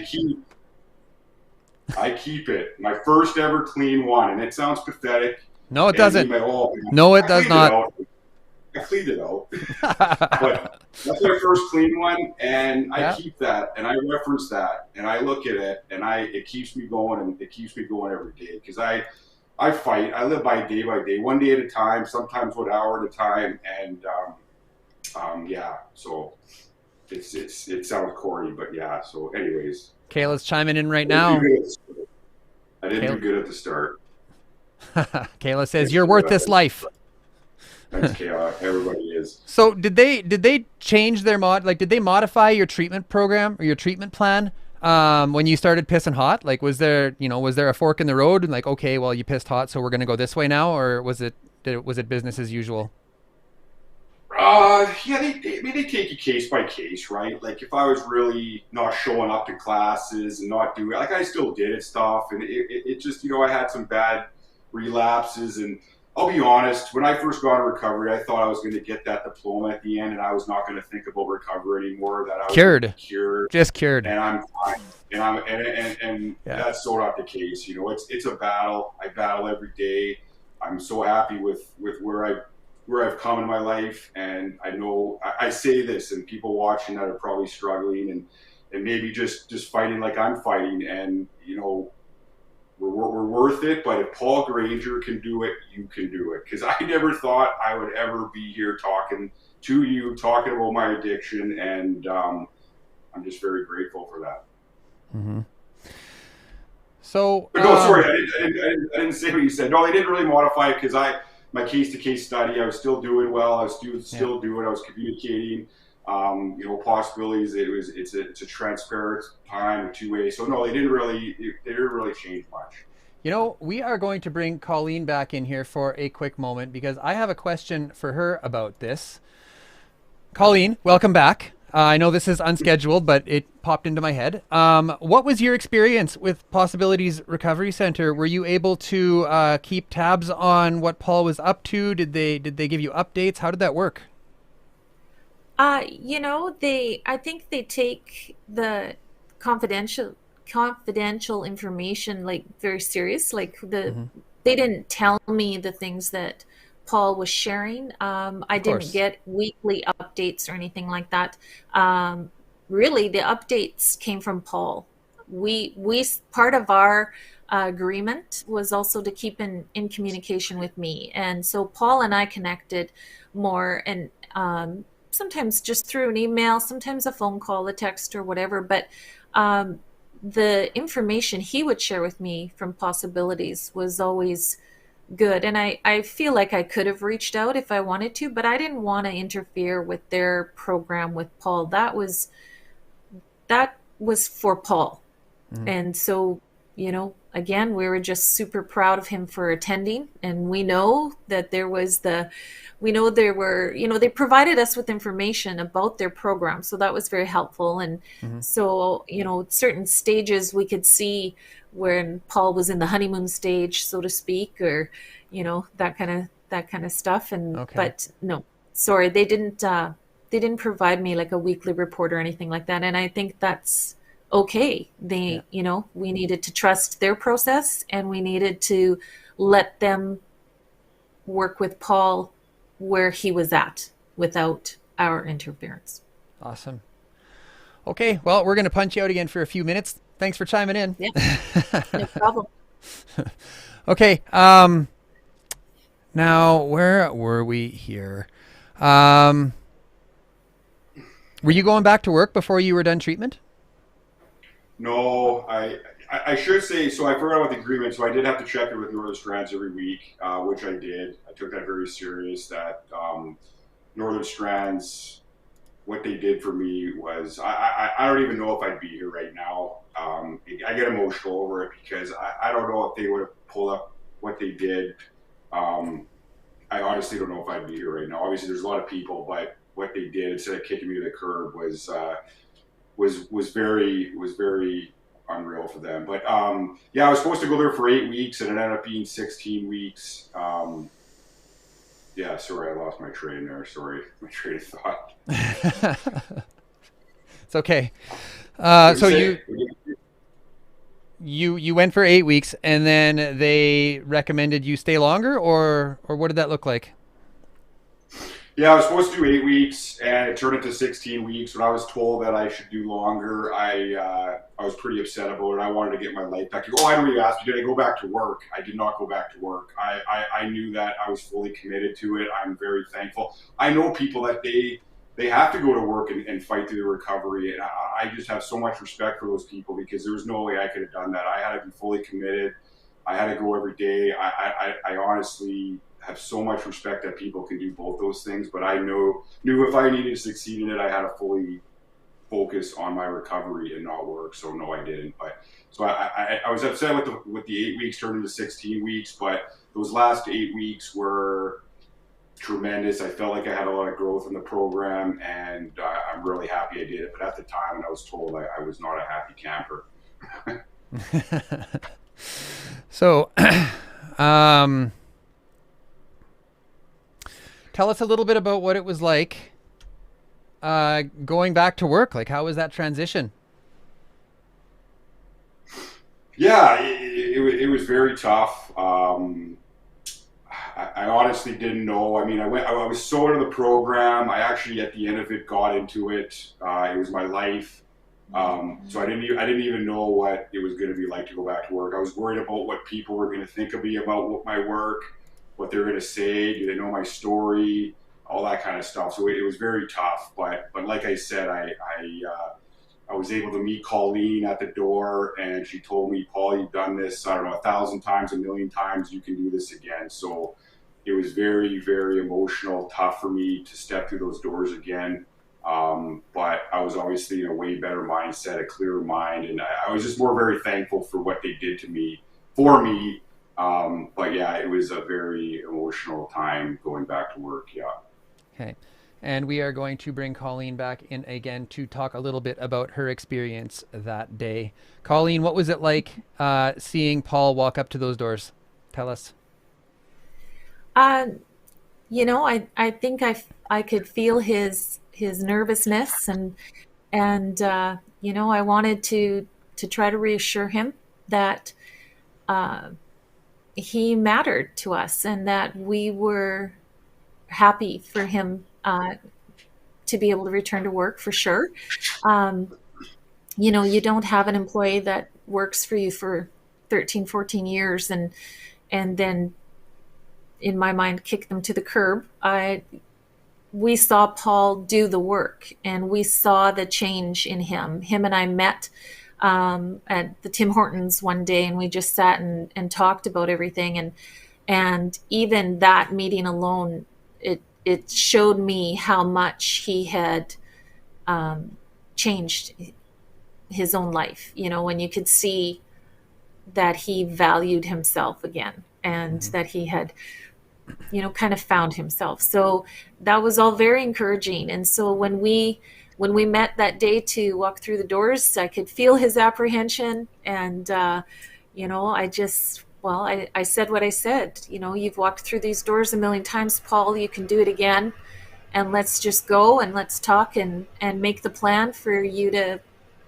keep it. My first ever clean one, and it sounds pathetic. No, it doesn't. No, it does not. I cleaned it out, but that's my first clean one, and I keep that, and I reference that, and I look at it, and it keeps me going, and it keeps me going every day, because I fight. I live by day, one day at a time, sometimes 1 hour at a time, and so it sounds corny, but yeah. So, anyways, Kayla's chiming in right now. I didn't do good at the start. Kayla says, "You're worth this life." Thanks, Kayla. Everybody is. So did they change their did they modify your treatment program or your treatment plan when you started pissing hot? Like, was there a fork in the road, and like, okay, well, you pissed hot, so we're going to go this way now? Or was it business as usual? Yeah, they take you case by case, right? Like, if I was really not showing up to classes and not doing, like, I still did stuff, and it just, I had some bad relapses, and I'll be honest, when I first got in recovery, I thought I was going to get that diploma at the end and I was not going to think about recovery anymore, that I was Cured. cured. Just cured. And I'm fine. And that's so not the case. You know, it's a battle. I battle every day. I'm so happy with where I've come in my life. And I know I say this, and people watching that are probably struggling and maybe just fighting like I'm fighting. And, you know, we're worth it, but if Paul Granger can do it, you can do it. Because I never thought I would ever be here talking to you, talking about my addiction, and I'm just very grateful for that. Mm-hmm. So, no, sorry, I didn't say what you said. No, they didn't really modify it because my case-to-case study, I was still doing well. I was still doing. I was communicating. You know, possibilities. It's a transparent time, a two-way. So no, they didn't really change much. You know, we are going to bring Colleen back in here for a quick moment because I have a question for her about this. Colleen, welcome back. I know this is unscheduled, but it popped into my head. What was your experience with Possibilities Recovery Center? Were you able to keep tabs on what Paul was up to? Did they give you updates? How did that work? You know, I think they take the confidential information like very serious. Like they didn't tell me the things that Paul was sharing. I didn't get weekly updates or anything like that. Really, the updates came from Paul. We part of our agreement was also to keep in communication with me, and so Paul and I connected more, and sometimes just through an email, sometimes a phone call, a text, or whatever. But the information he would share with me from Possibilities was always good. And I feel like I could have reached out if I wanted to, but I didn't want to interfere with their program with Paul. That was for Paul. And so, you know, again, we were just super proud of him for attending. And we know that they provided us with information about their program. So that was very helpful. And so, you know, certain stages we could see when Paul was in the honeymoon stage, so to speak, or, you know, that kind of stuff. And, but no, sorry, they didn't provide me like a weekly report or anything like that. And I think that's okay. You know, we needed to trust their process, and we needed to let them work with Paul where he was at without our interference. Awesome. Okay, well, we're going to punch you out again for a few minutes. Thanks for chiming in. Yeah, no problem. Okay, now where were we here? Were you going back to work before you were done treatment? No, I should say, so I forgot about the agreement, so I did have to check it with Northern Strands every week, which I did. I took that very serious, that Northern Strands, what they did for me was, I don't even know if I'd be here right now. I get emotional over it because I don't know if they would have pulled up what they did. I honestly don't know if I'd be here right now. Obviously, there's a lot of people, but what they did instead of kicking me to the curb was very unreal for them. But yeah, I was supposed to go there for 8 weeks, and it ended up being 16 weeks. Yeah, sorry, I lost my train there. Sorry, my train of thought. It's okay. So you went for 8 weeks, and then they recommended you stay longer, or what did that look like? Yeah, I was supposed to do 8 weeks, and it turned into 16 weeks. When I was told that I should do longer, I was pretty upset about it. I wanted to get my life back. Oh, I know you asked me, did I go back to work? I did not go back to work. I knew that I was fully committed to it. I'm very thankful. I know people that they have to go to work and fight through the recovery, and I just have so much respect for those people because there was no way I could have done that. I had to be fully committed. I had to go every day. I honestly have so much respect that people can do both those things, but I knew if I needed to succeed in it, I had to fully focus on my recovery and not work. So no, I didn't. But so I was upset with the 8 weeks turned into 16 weeks, but those last 8 weeks were tremendous. I felt like I had a lot of growth in the program, and I'm really happy I did it. But at the time when I was told, I was not a happy camper. So, tell us a little bit about what it was like going back to work. Like, how was that transition? Yeah, it was very tough. I honestly didn't know. I mean, I was so into the program. I actually, at the end of it, got into it. It was my life. So I didn't even know what it was going to be like to go back to work. I was worried about what people were going to think of me about my work, what they're going to say. Do they know my story? All that kind of stuff. So it was very tough. But like I said, I was able to meet Colleen at the door, and she told me, Paul, you've done this, I don't know, 1,000 times, 1,000,000 times, you can do this again. So it was very, very emotional, tough for me to step through those doors again. But I was obviously in a way better mindset, a clearer mind, and I was just more very thankful for what they did to me, for me. But yeah, it was a very emotional time going back to work, yeah. Okay. And we are going to bring Colleen back in again to talk a little bit about her experience that day. Colleen, what was it like seeing Paul walk up to those doors? Tell us. You know, I think I could feel his nervousness, and you know, I wanted to try to reassure him that he mattered to us and that we were happy for him to be able to return to work, for sure. You know, you don't have an employee that works for you for 13, 14 years and then, in my mind, kick them to the curb. We saw Paul do the work, and we saw the change in him. Him and I met at the Tim Hortons one day, and we just sat and talked about everything. And even that meeting alone, it showed me how much he had changed his own life. You know, when you could see that he valued himself again, and that he had, you know, kind of found himself. So that was all very encouraging. And so when we met that day to walk through the doors, I could feel his apprehension. And, you know, I said what I said. You know, you've walked through these doors 1,000,000 times, Paul. You can do it again. And let's just go and let's talk and make the plan for you to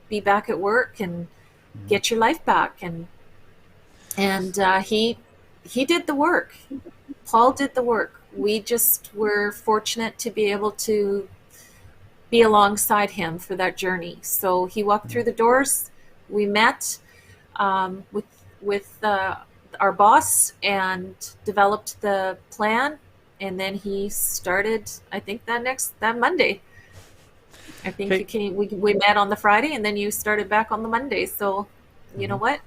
be back at work and get your life back. And he did the work. Paul did the work. We just were fortunate to be able to be alongside him for that journey. So he walked through the doors. We met with our boss and developed the plan. And then he started, I think, that Monday. I think we met on the Friday, and then you started back on the Monday. So, you know what?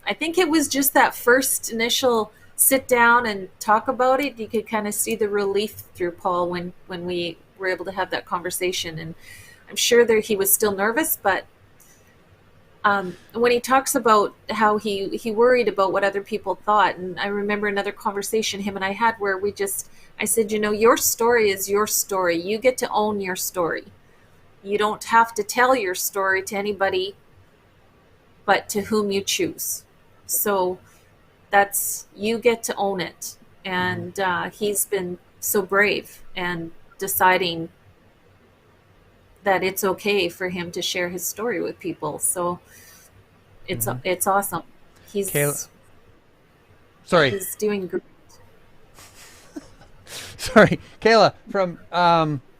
I think it was just that first initial sit down and talk about it. You could kind of see the relief through Paul when we were able to have that conversation. And I'm sure that he was still nervous, but when he talks about how he worried about what other people thought, and I remember another conversation him and I had where I said, you know, your story is your story. You get to own your story. You don't have to tell your story to anybody but to whom you choose. So you get to own it. And he's been so brave and deciding that it's okay for him to share his story with people. So it's awesome. He's doing great. Sorry, Kayla from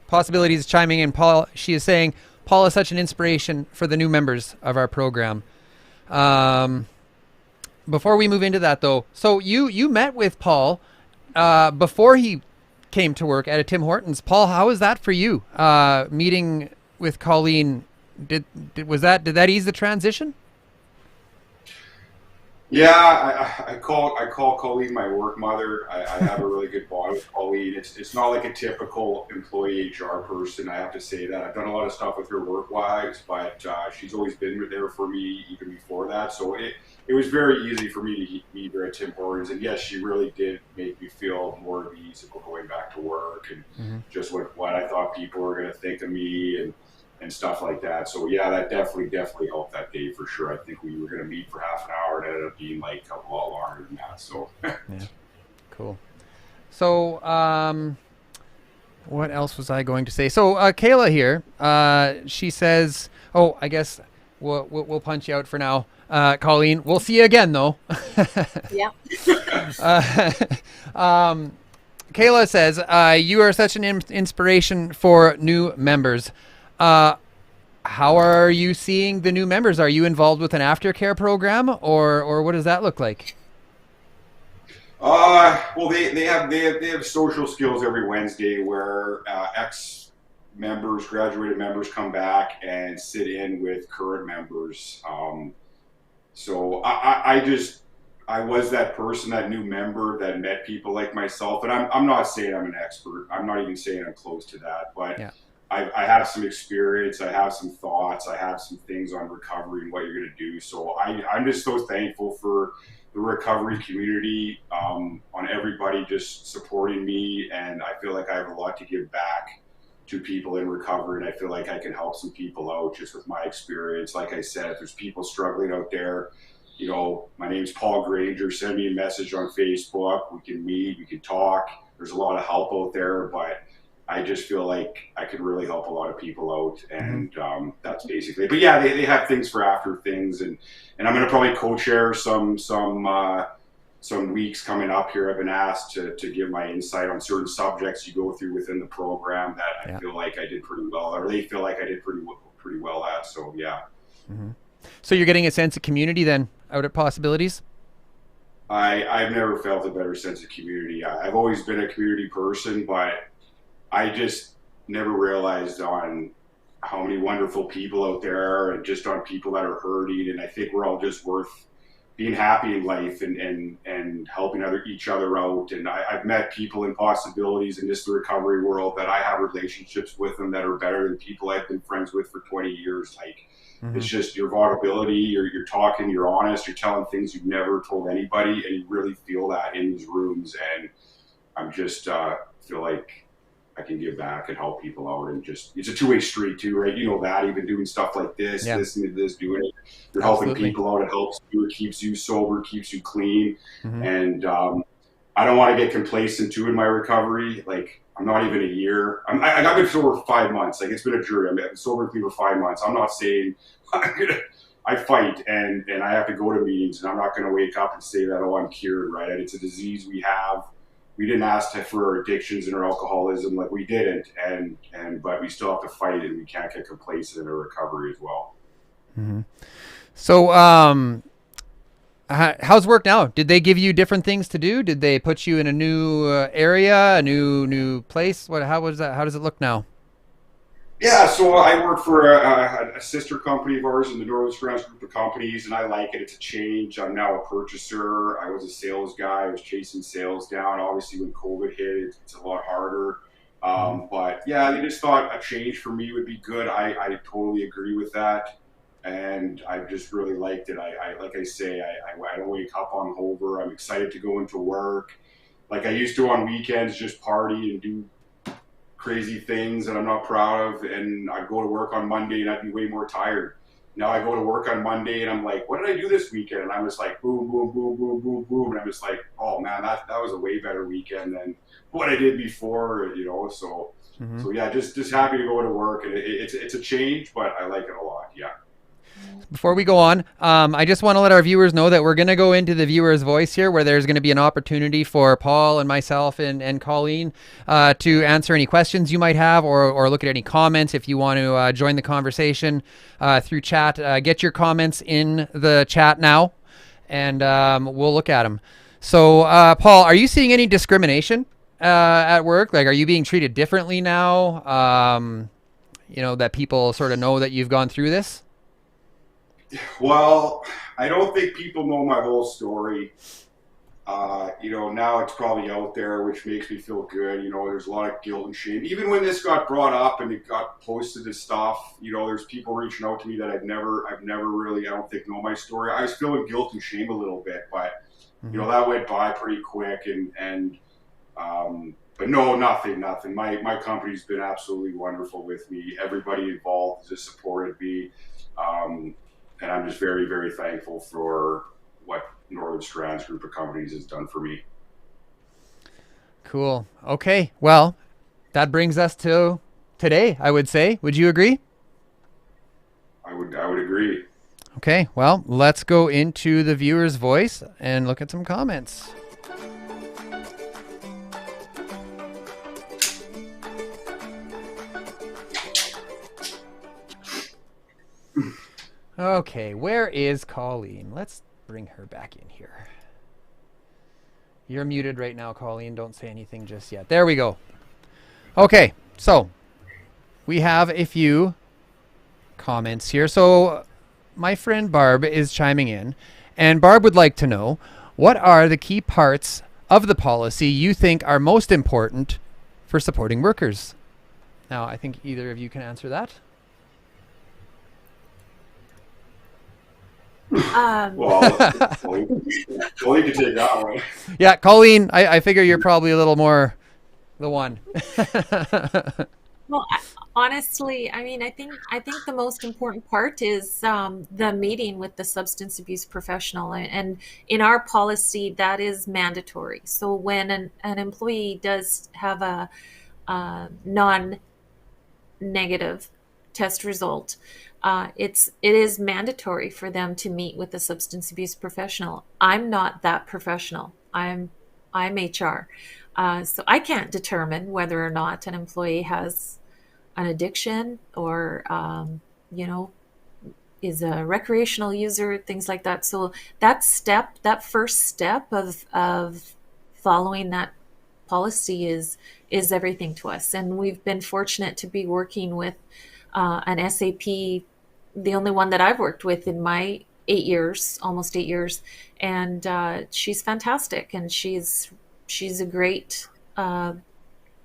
Possibilities chiming in. Paul, she is saying Paul is such an inspiration for the new members of our program. Before we move into that, though, so you met with Paul before he came to work at a Tim Hortons. Paul, how was that for you? Meeting with Colleen, did that ease the transition? Yeah, I call Colleen my work mother. I have a really good bond with Colleen. It's not like a typical employee HR person. I have to say that I've done a lot of stuff with her work-wise, but she's always been there for me even before that. So it was very easy for me to meet her at Tim Hortons, and yes, she really did make me feel more at ease about going back to work and just what I thought people were going to think of me and stuff like that. So yeah, that definitely helped that day for sure. I think we were going to meet for half an hour, and it ended up being like a lot longer than that. So yeah, cool. So What else was I going to say? So Kayla here, she says, "Oh, I guess we'll punch you out for now, Colleen. We'll see you again, though." Yeah. Kayla says, "You are such an inspiration for new members. How are you seeing the new members? Are you involved with an aftercare program, or what does that look like?" Well, they have social skills every Wednesday where ex members, graduated members come back and sit in with current members. So I was that person, that new member that met people like myself, and I'm not saying I'm an expert. I'm not even saying I'm close to that, but Yeah. I have some experience. I have some thoughts. I have some things on recovery and what you're going to do. So I'm just so thankful for the recovery community, on everybody just supporting me, and I feel like I have a lot to give back to people in recovery, and I feel like I can help some people out just with my experience. Like I said, if there's people struggling out there, my name's Paul Granger, send me a message on Facebook, we can meet, we can talk. There's a lot of help out there, but I just feel like I could really help a lot of people out, and that's basically. But yeah, they have things for after things, and I'm going to probably co-chair some weeks coming up here. I've been asked to give my insight on certain subjects you go through within the program that I feel like I did pretty well, or they feel like I did pretty well at. So yeah. Mm-hmm. So you're getting a sense of community then out at Possibilities? I've never felt a better sense of community. I've always been a community person, but I just never realized on how many wonderful people out there are, and just on people that are hurting. And I think we're all just worth being happy in life and helping each other out. And I've met people in Possibilities in just the recovery world that I have relationships with them that are better than people I've been friends with for 20 years. Like, it's just your vulnerability, you're talking, you're honest, you're telling things you've never told anybody, and you really feel that in these rooms. And I'm just feel like I can give back and help people out, and just, it's a two-way street too, right? You know that, even doing stuff like this, listening to this, doing it, you're helping people out, it helps you, it keeps you sober, keeps you clean. And I don't want to get complacent too in my recovery. Like, I'm not even a year. I've been sober for 5 months. Like, it's been a journey. I've been sober for 5 months. I'm not saying I fight and I have to go to meetings, and I'm not going to wake up and say that, oh, I'm cured, right? It's a disease we have. We didn't ask for our addictions and our alcoholism, like, we didn't, but we still have to fight, and we can't get complacent in our recovery as well. So, how's work now? Did they give you different things to do? Did they put you in a new area, a new place? How was that? How does it look now? Yeah, so I work for a sister company of ours in the Northern Strands group of companies, and I like it. It's a change. I'm now a purchaser. I was a sales guy. I was chasing sales down. Obviously, when COVID hit, it's a lot harder. But yeah, I just thought a change for me would be good. I totally agree with that, and I just really liked it. I like I say, I don't wake up on hungover. I'm excited to go into work. Like I used to on weekends, just party and do crazy things that I'm not proud of, and I'd go to work on Monday and I'd be way more tired. Now I go to work on Monday and I'm like, what did I do this weekend? And I'm just like, boom, boom, boom, boom, boom, boom. And I'm just like, oh man, that was a way better weekend than what I did before, so yeah, just happy to go to work, and it's a change, but I like it a lot. Yeah. Before we go on, I just want to let our viewers know that we're going to go into the viewer's voice here, where there's going to be an opportunity for Paul and myself and Colleen to answer any questions you might have, or look at any comments. If you want to join the conversation through chat, get your comments in the chat now, and we'll look at them. So, Paul, are you seeing any discrimination at work? Like, are you being treated differently now? That people sort of know that you've gone through this? Well, I don't think people know my whole story. Now it's probably out there, which makes me feel good. There's a lot of guilt and shame. Even when this got brought up and it got posted as stuff, there's people reaching out to me that I've never really, I don't think, know my story. I was feeling guilt and shame a little bit, but that went by pretty quick, but no, nothing. My company's been absolutely wonderful with me. Everybody involved has supported me. And I'm just very, very thankful for what Northern Strands group of companies has done for me. Cool. Okay. Well, that brings us to today, I would say. Would you agree? I would agree. Okay, well, let's go into the viewer's voice and look at some comments. Okay, where is Colleen? Let's bring her back in here. You're muted right now, Colleen. Don't say anything just yet. There we go. Okay, so we have a few comments here. So my friend Barb is chiming in, and Barb would like to know, what are the key parts of the policy you think are most important for supporting workers? Now, I think either of you can answer that. Well, you can take that one. Yeah, Colleen, I figure you're probably a little more the one. Well, honestly, I mean, I think the most important part is the meeting with the substance abuse professional, and in our policy, that is mandatory. So when an employee does have a non-negative test result, it is mandatory for them to meet with a substance abuse professional. I'm not that professional. I'm HR, so I can't determine whether or not an employee has an addiction or is a recreational user, things like that. So that first step of following that policy is everything to us. And we've been fortunate to be working with an SAP, the only one that I've worked with in my almost 8 years, and she's fantastic, and she's a great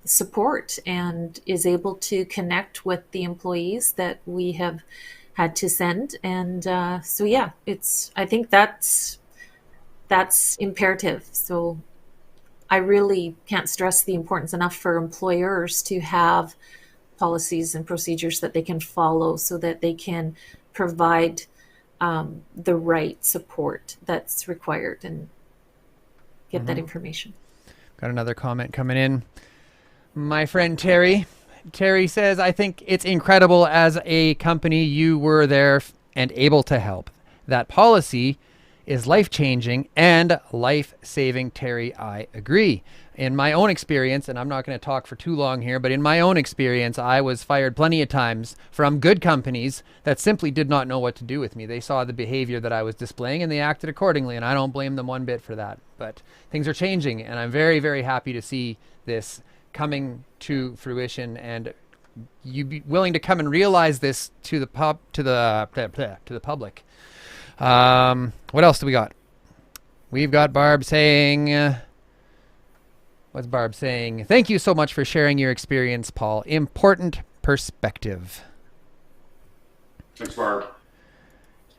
support, and is able to connect with the employees that we have had to send. And so yeah, I think that's imperative. So I really can't stress the importance enough for employers to have policies and procedures that they can follow, so that they can provide the right support that's required and get that information. Got another comment coming in. My friend Terry says, I think it's incredible as a company you were there and able to help. That policy is life-changing and life-saving. Terry, I agree. In my own experience, and I'm not going to talk for too long here, but in my own experience, I was fired plenty of times from good companies that simply did not know what to do with me. They saw the behavior that I was displaying and they acted accordingly, and I don't blame them one bit for that. But things are changing, and I'm very, very happy to see this coming to fruition, and you be willing to come and realize this to the public. What else do we got? We've got Barb saying, what's Barb saying? Thank you so much for sharing your experience, Paul. Important perspective. Thanks, Barb.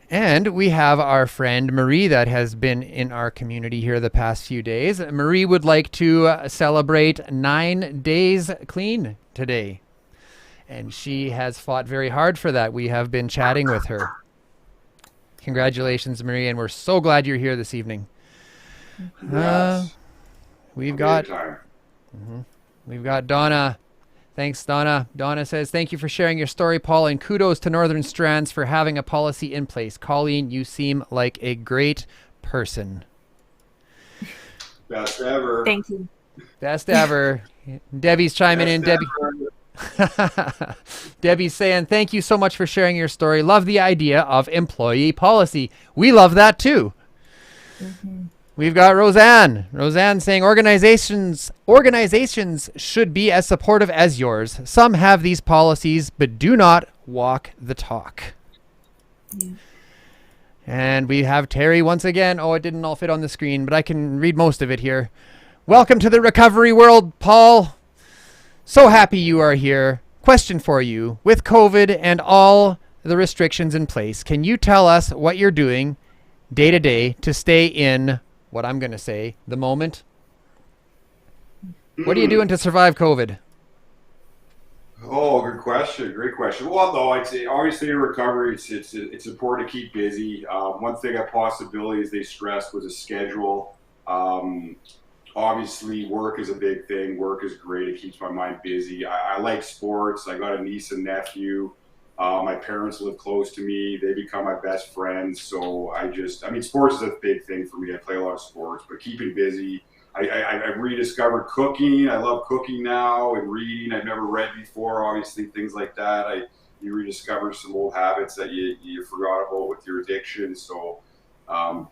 And we have our friend Marie that has been in our community here the past few days. Marie would like to celebrate 9 days clean today. And she has fought very hard for that. We have been chatting with her. Congratulations, Marie, and we're so glad you're here this evening. We've got Donna. Thanks, Donna. Donna says, thank you for sharing your story, Paul, and kudos to Northern Strands for having a policy in place. Colleen, you seem like a great person. Best ever. Thank you. Best ever. Debbie's chiming in. Debbie's saying, thank you so much for sharing your story. Love the idea of employee policy. We love that too. We've got Roseanne. Roseanne saying organizations should be as supportive as yours. Some have these policies, but do not walk the talk. Yeah. And we have Terry once again. Oh, it didn't all fit on the screen, but I can read most of it here. Welcome to the recovery world, Paul. So happy you are here. Question for you. With COVID and all the restrictions in place, can you tell us what you're doing day to day to stay in, what I'm going to say, the moment? What are you doing to survive COVID? Oh, good question. Great question. Well, no, I'd say obviously in recovery, it's important to keep busy. One thing at Possibilities they stressed was a schedule. obviously work is a big thing. Work is great. It keeps my mind busy. I like sports. I got a niece and nephew. My parents live close to me. They become my best friends. So sports is a big thing for me. I play a lot of sports, but keeping busy. I've rediscovered cooking. I love cooking now and reading. I've never read before, obviously, things like that. You rediscover some old habits that you forgot about with your addiction. So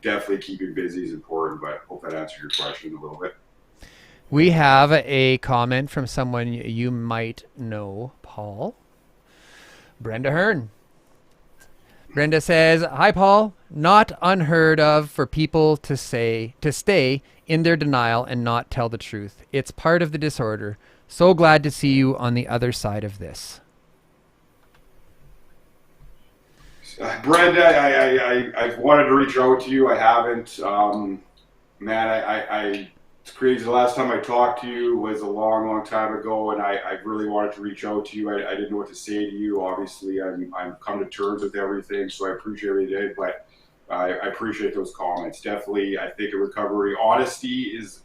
definitely keeping busy is important, but I hope that answered your question a little bit. We have a comment from someone you might know, Paul. Brenda Hearn. Brenda says, "Hi, Paul. Not unheard of for people to stay in their denial and not tell the truth. It's part of the disorder. So glad to see you on the other side of this." Brenda, I've wanted to reach out to you. I haven't. It's crazy. The last time I talked to you was a long, long time ago, and I really wanted to reach out to you. I didn't know what to say to you. Obviously, I'm come to terms with everything, so I appreciate everything you did, but I appreciate those comments. Definitely, I think in recovery, honesty is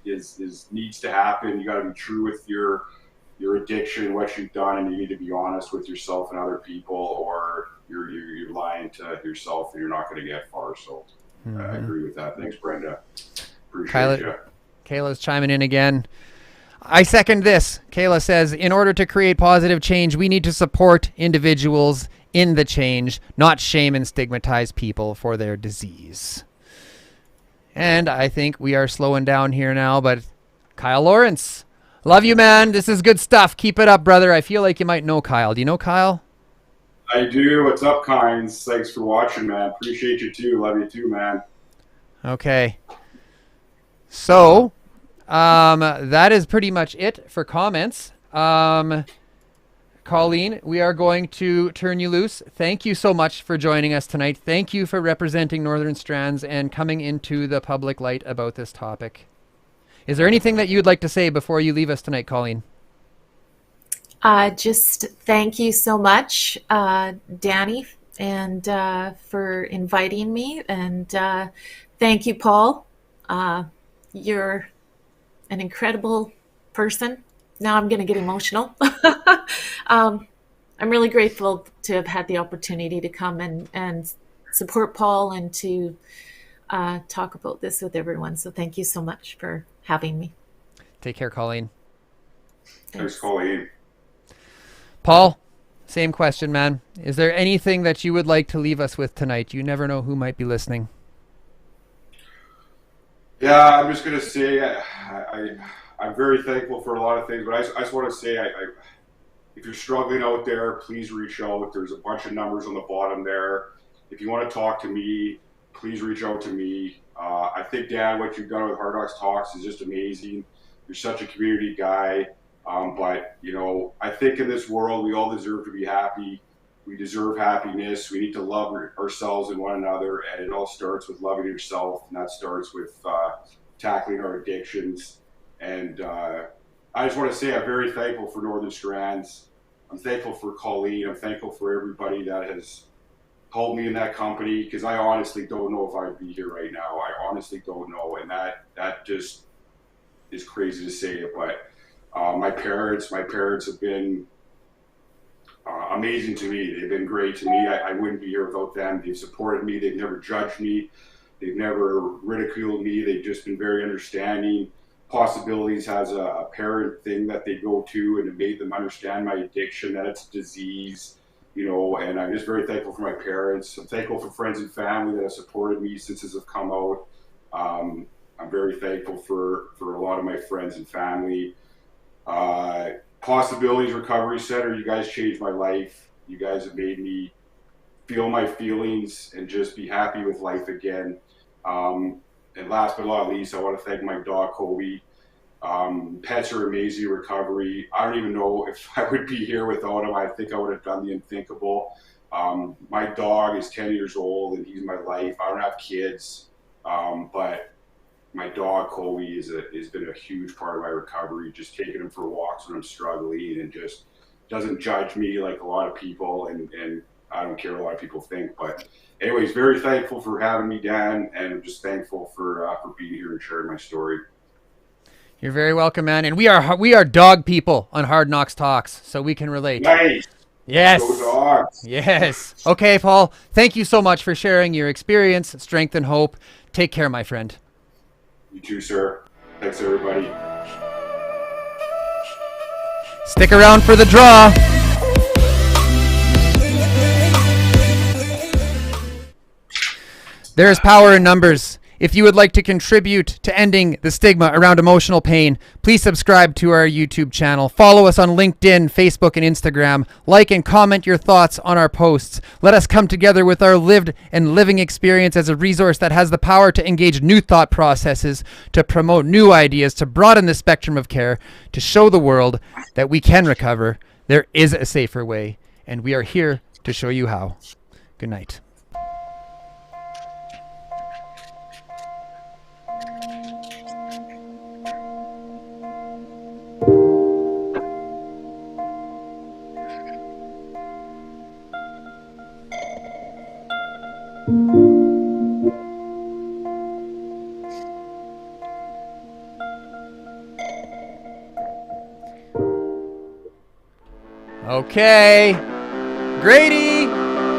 needs to happen. You got to be true with your addiction, what you've done, and you need to be honest with yourself and other people, or you're lying to yourself and you're not going to get far. So I agree with that. Thanks, Brenda. Appreciate you. Kayla's chiming in again. I second this. Kayla says, in order to create positive change, we need to support individuals in the change, not shame and stigmatize people for their disease. And I think we are slowing down here now, but Kyle Lawrence, love you, man. This is good stuff. Keep it up, brother. I feel like you might know Kyle. Do you know Kyle? I do. What's up, Kynes? Thanks for watching, man. Appreciate you too. Love you too, man. Okay. So, that is pretty much it for comments. Colleen, we are going to turn you loose. Thank you so much for joining us tonight. Thank you for representing Northern Strands and coming into the public light about this topic. Is there anything that you'd like to say before you leave us tonight, Colleen? Just thank you so much, Danny, and for inviting me. And thank you, Paul. You're an incredible person. Now I'm going to get emotional. I'm really grateful to have had the opportunity to come and support Paul and to talk about this with everyone. So thank you so much for having me. Take care, Colleen. Thanks, Colleen. Paul, same question, man. Is there anything that you would like to leave us with tonight? You never know who might be listening. Yeah, I'm just going to say I'm very thankful for a lot of things, but I just want to say if you're struggling out there, please reach out. There's a bunch of numbers on the bottom there. If you want to talk to me, please reach out to me. I think, Dan, what you've done with Hard Knocks Talks is just amazing. You're such a community guy. But, I think in this world, we all deserve to be happy. We deserve happiness. We need to love ourselves and one another. And it all starts with loving yourself. And that starts with tackling our addictions. And I just want to say I'm very thankful for Northern Strands. I'm thankful for Colleen. I'm thankful for everybody that has helped me in that company, because I honestly don't know if I'd be here right now. I honestly don't know. And that just is crazy to say it, but my parents have been amazing to me. They've been great to me. I wouldn't be here without them. They've supported me. They've never judged me. They've never ridiculed me. They've just been very understanding. Possibilities has a parent thing that they go to, and it made them understand my addiction, that it's a disease, and I'm just very thankful for my parents. I'm thankful for friends and family that have supported me since this has come out. I'm very thankful for a lot of my friends and family. Possibilities Recovery Center, you guys changed my life. You guys have made me feel my feelings and just be happy with life again. And last but not least, I want to thank my dog, Kobe. Pets are amazing in recovery. I don't even know if I would be here without him. I think I would have done the unthinkable. My dog is 10 years old and he's my life. I don't have kids, but my dog, Coley, has been a huge part of my recovery, just taking him for walks when I'm struggling and just doesn't judge me like a lot of people, and I don't care what a lot of people think. But anyways, very thankful for having me, Dan, and I'm just thankful for being here and sharing my story. You're very welcome, man. And we are dog people on Hard Knocks Talks, so we can relate. Nice. Yes. Go Dogs. Yes. Okay, Paul. Thank you so much for sharing your experience, strength, and hope. Take care, my friend. You too, sir. Thanks, everybody. Stick around for the draw. There is power in numbers. If you would like to contribute to ending the stigma around emotional pain, please subscribe to our YouTube channel. Follow us on LinkedIn, Facebook, and Instagram. Like and comment your thoughts on our posts. Let us come together with our lived and living experience as a resource that has the power to engage new thought processes, to promote new ideas, to broaden the spectrum of care, to show the world that we can recover. There is a safer way, and we are here to show you how. Good night. Okay. Grady,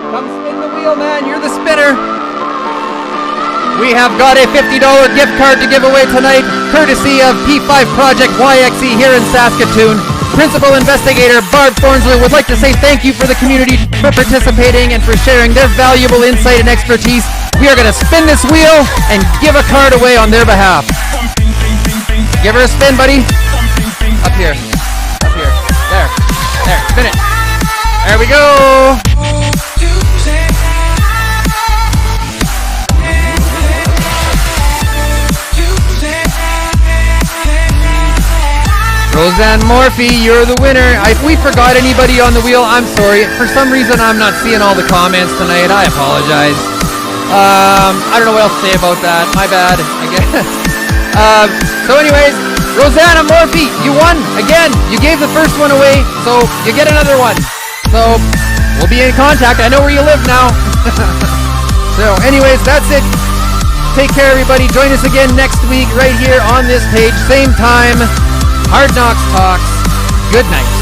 come spin the wheel, man. You're the spinner. We have got a $50 gift card to give away tonight, courtesy of P5 Project YXE here in Saskatoon. Principal Investigator Barb Thornsler would like to say thank you for the community for participating and for sharing their valuable insight and expertise. We are going to spin this wheel and give a card away on their behalf. Give her a spin, buddy. Up here. Up here. There. There. Spin it. There we go. Roseanne Morphy, you're the winner. If we forgot anybody on the wheel, I'm sorry. For some reason, I'm not seeing all the comments tonight. I apologize. I don't know what else to say about that. My bad, I guess. So anyways, Roseanne Morphy, you won. Again, you gave the first one away, so you get another one. So we'll be in contact. I know where you live now. So anyways, that's it. Take care, everybody. Join us again next week right here on this page. Same time. Hard Knocks Talks. Good night.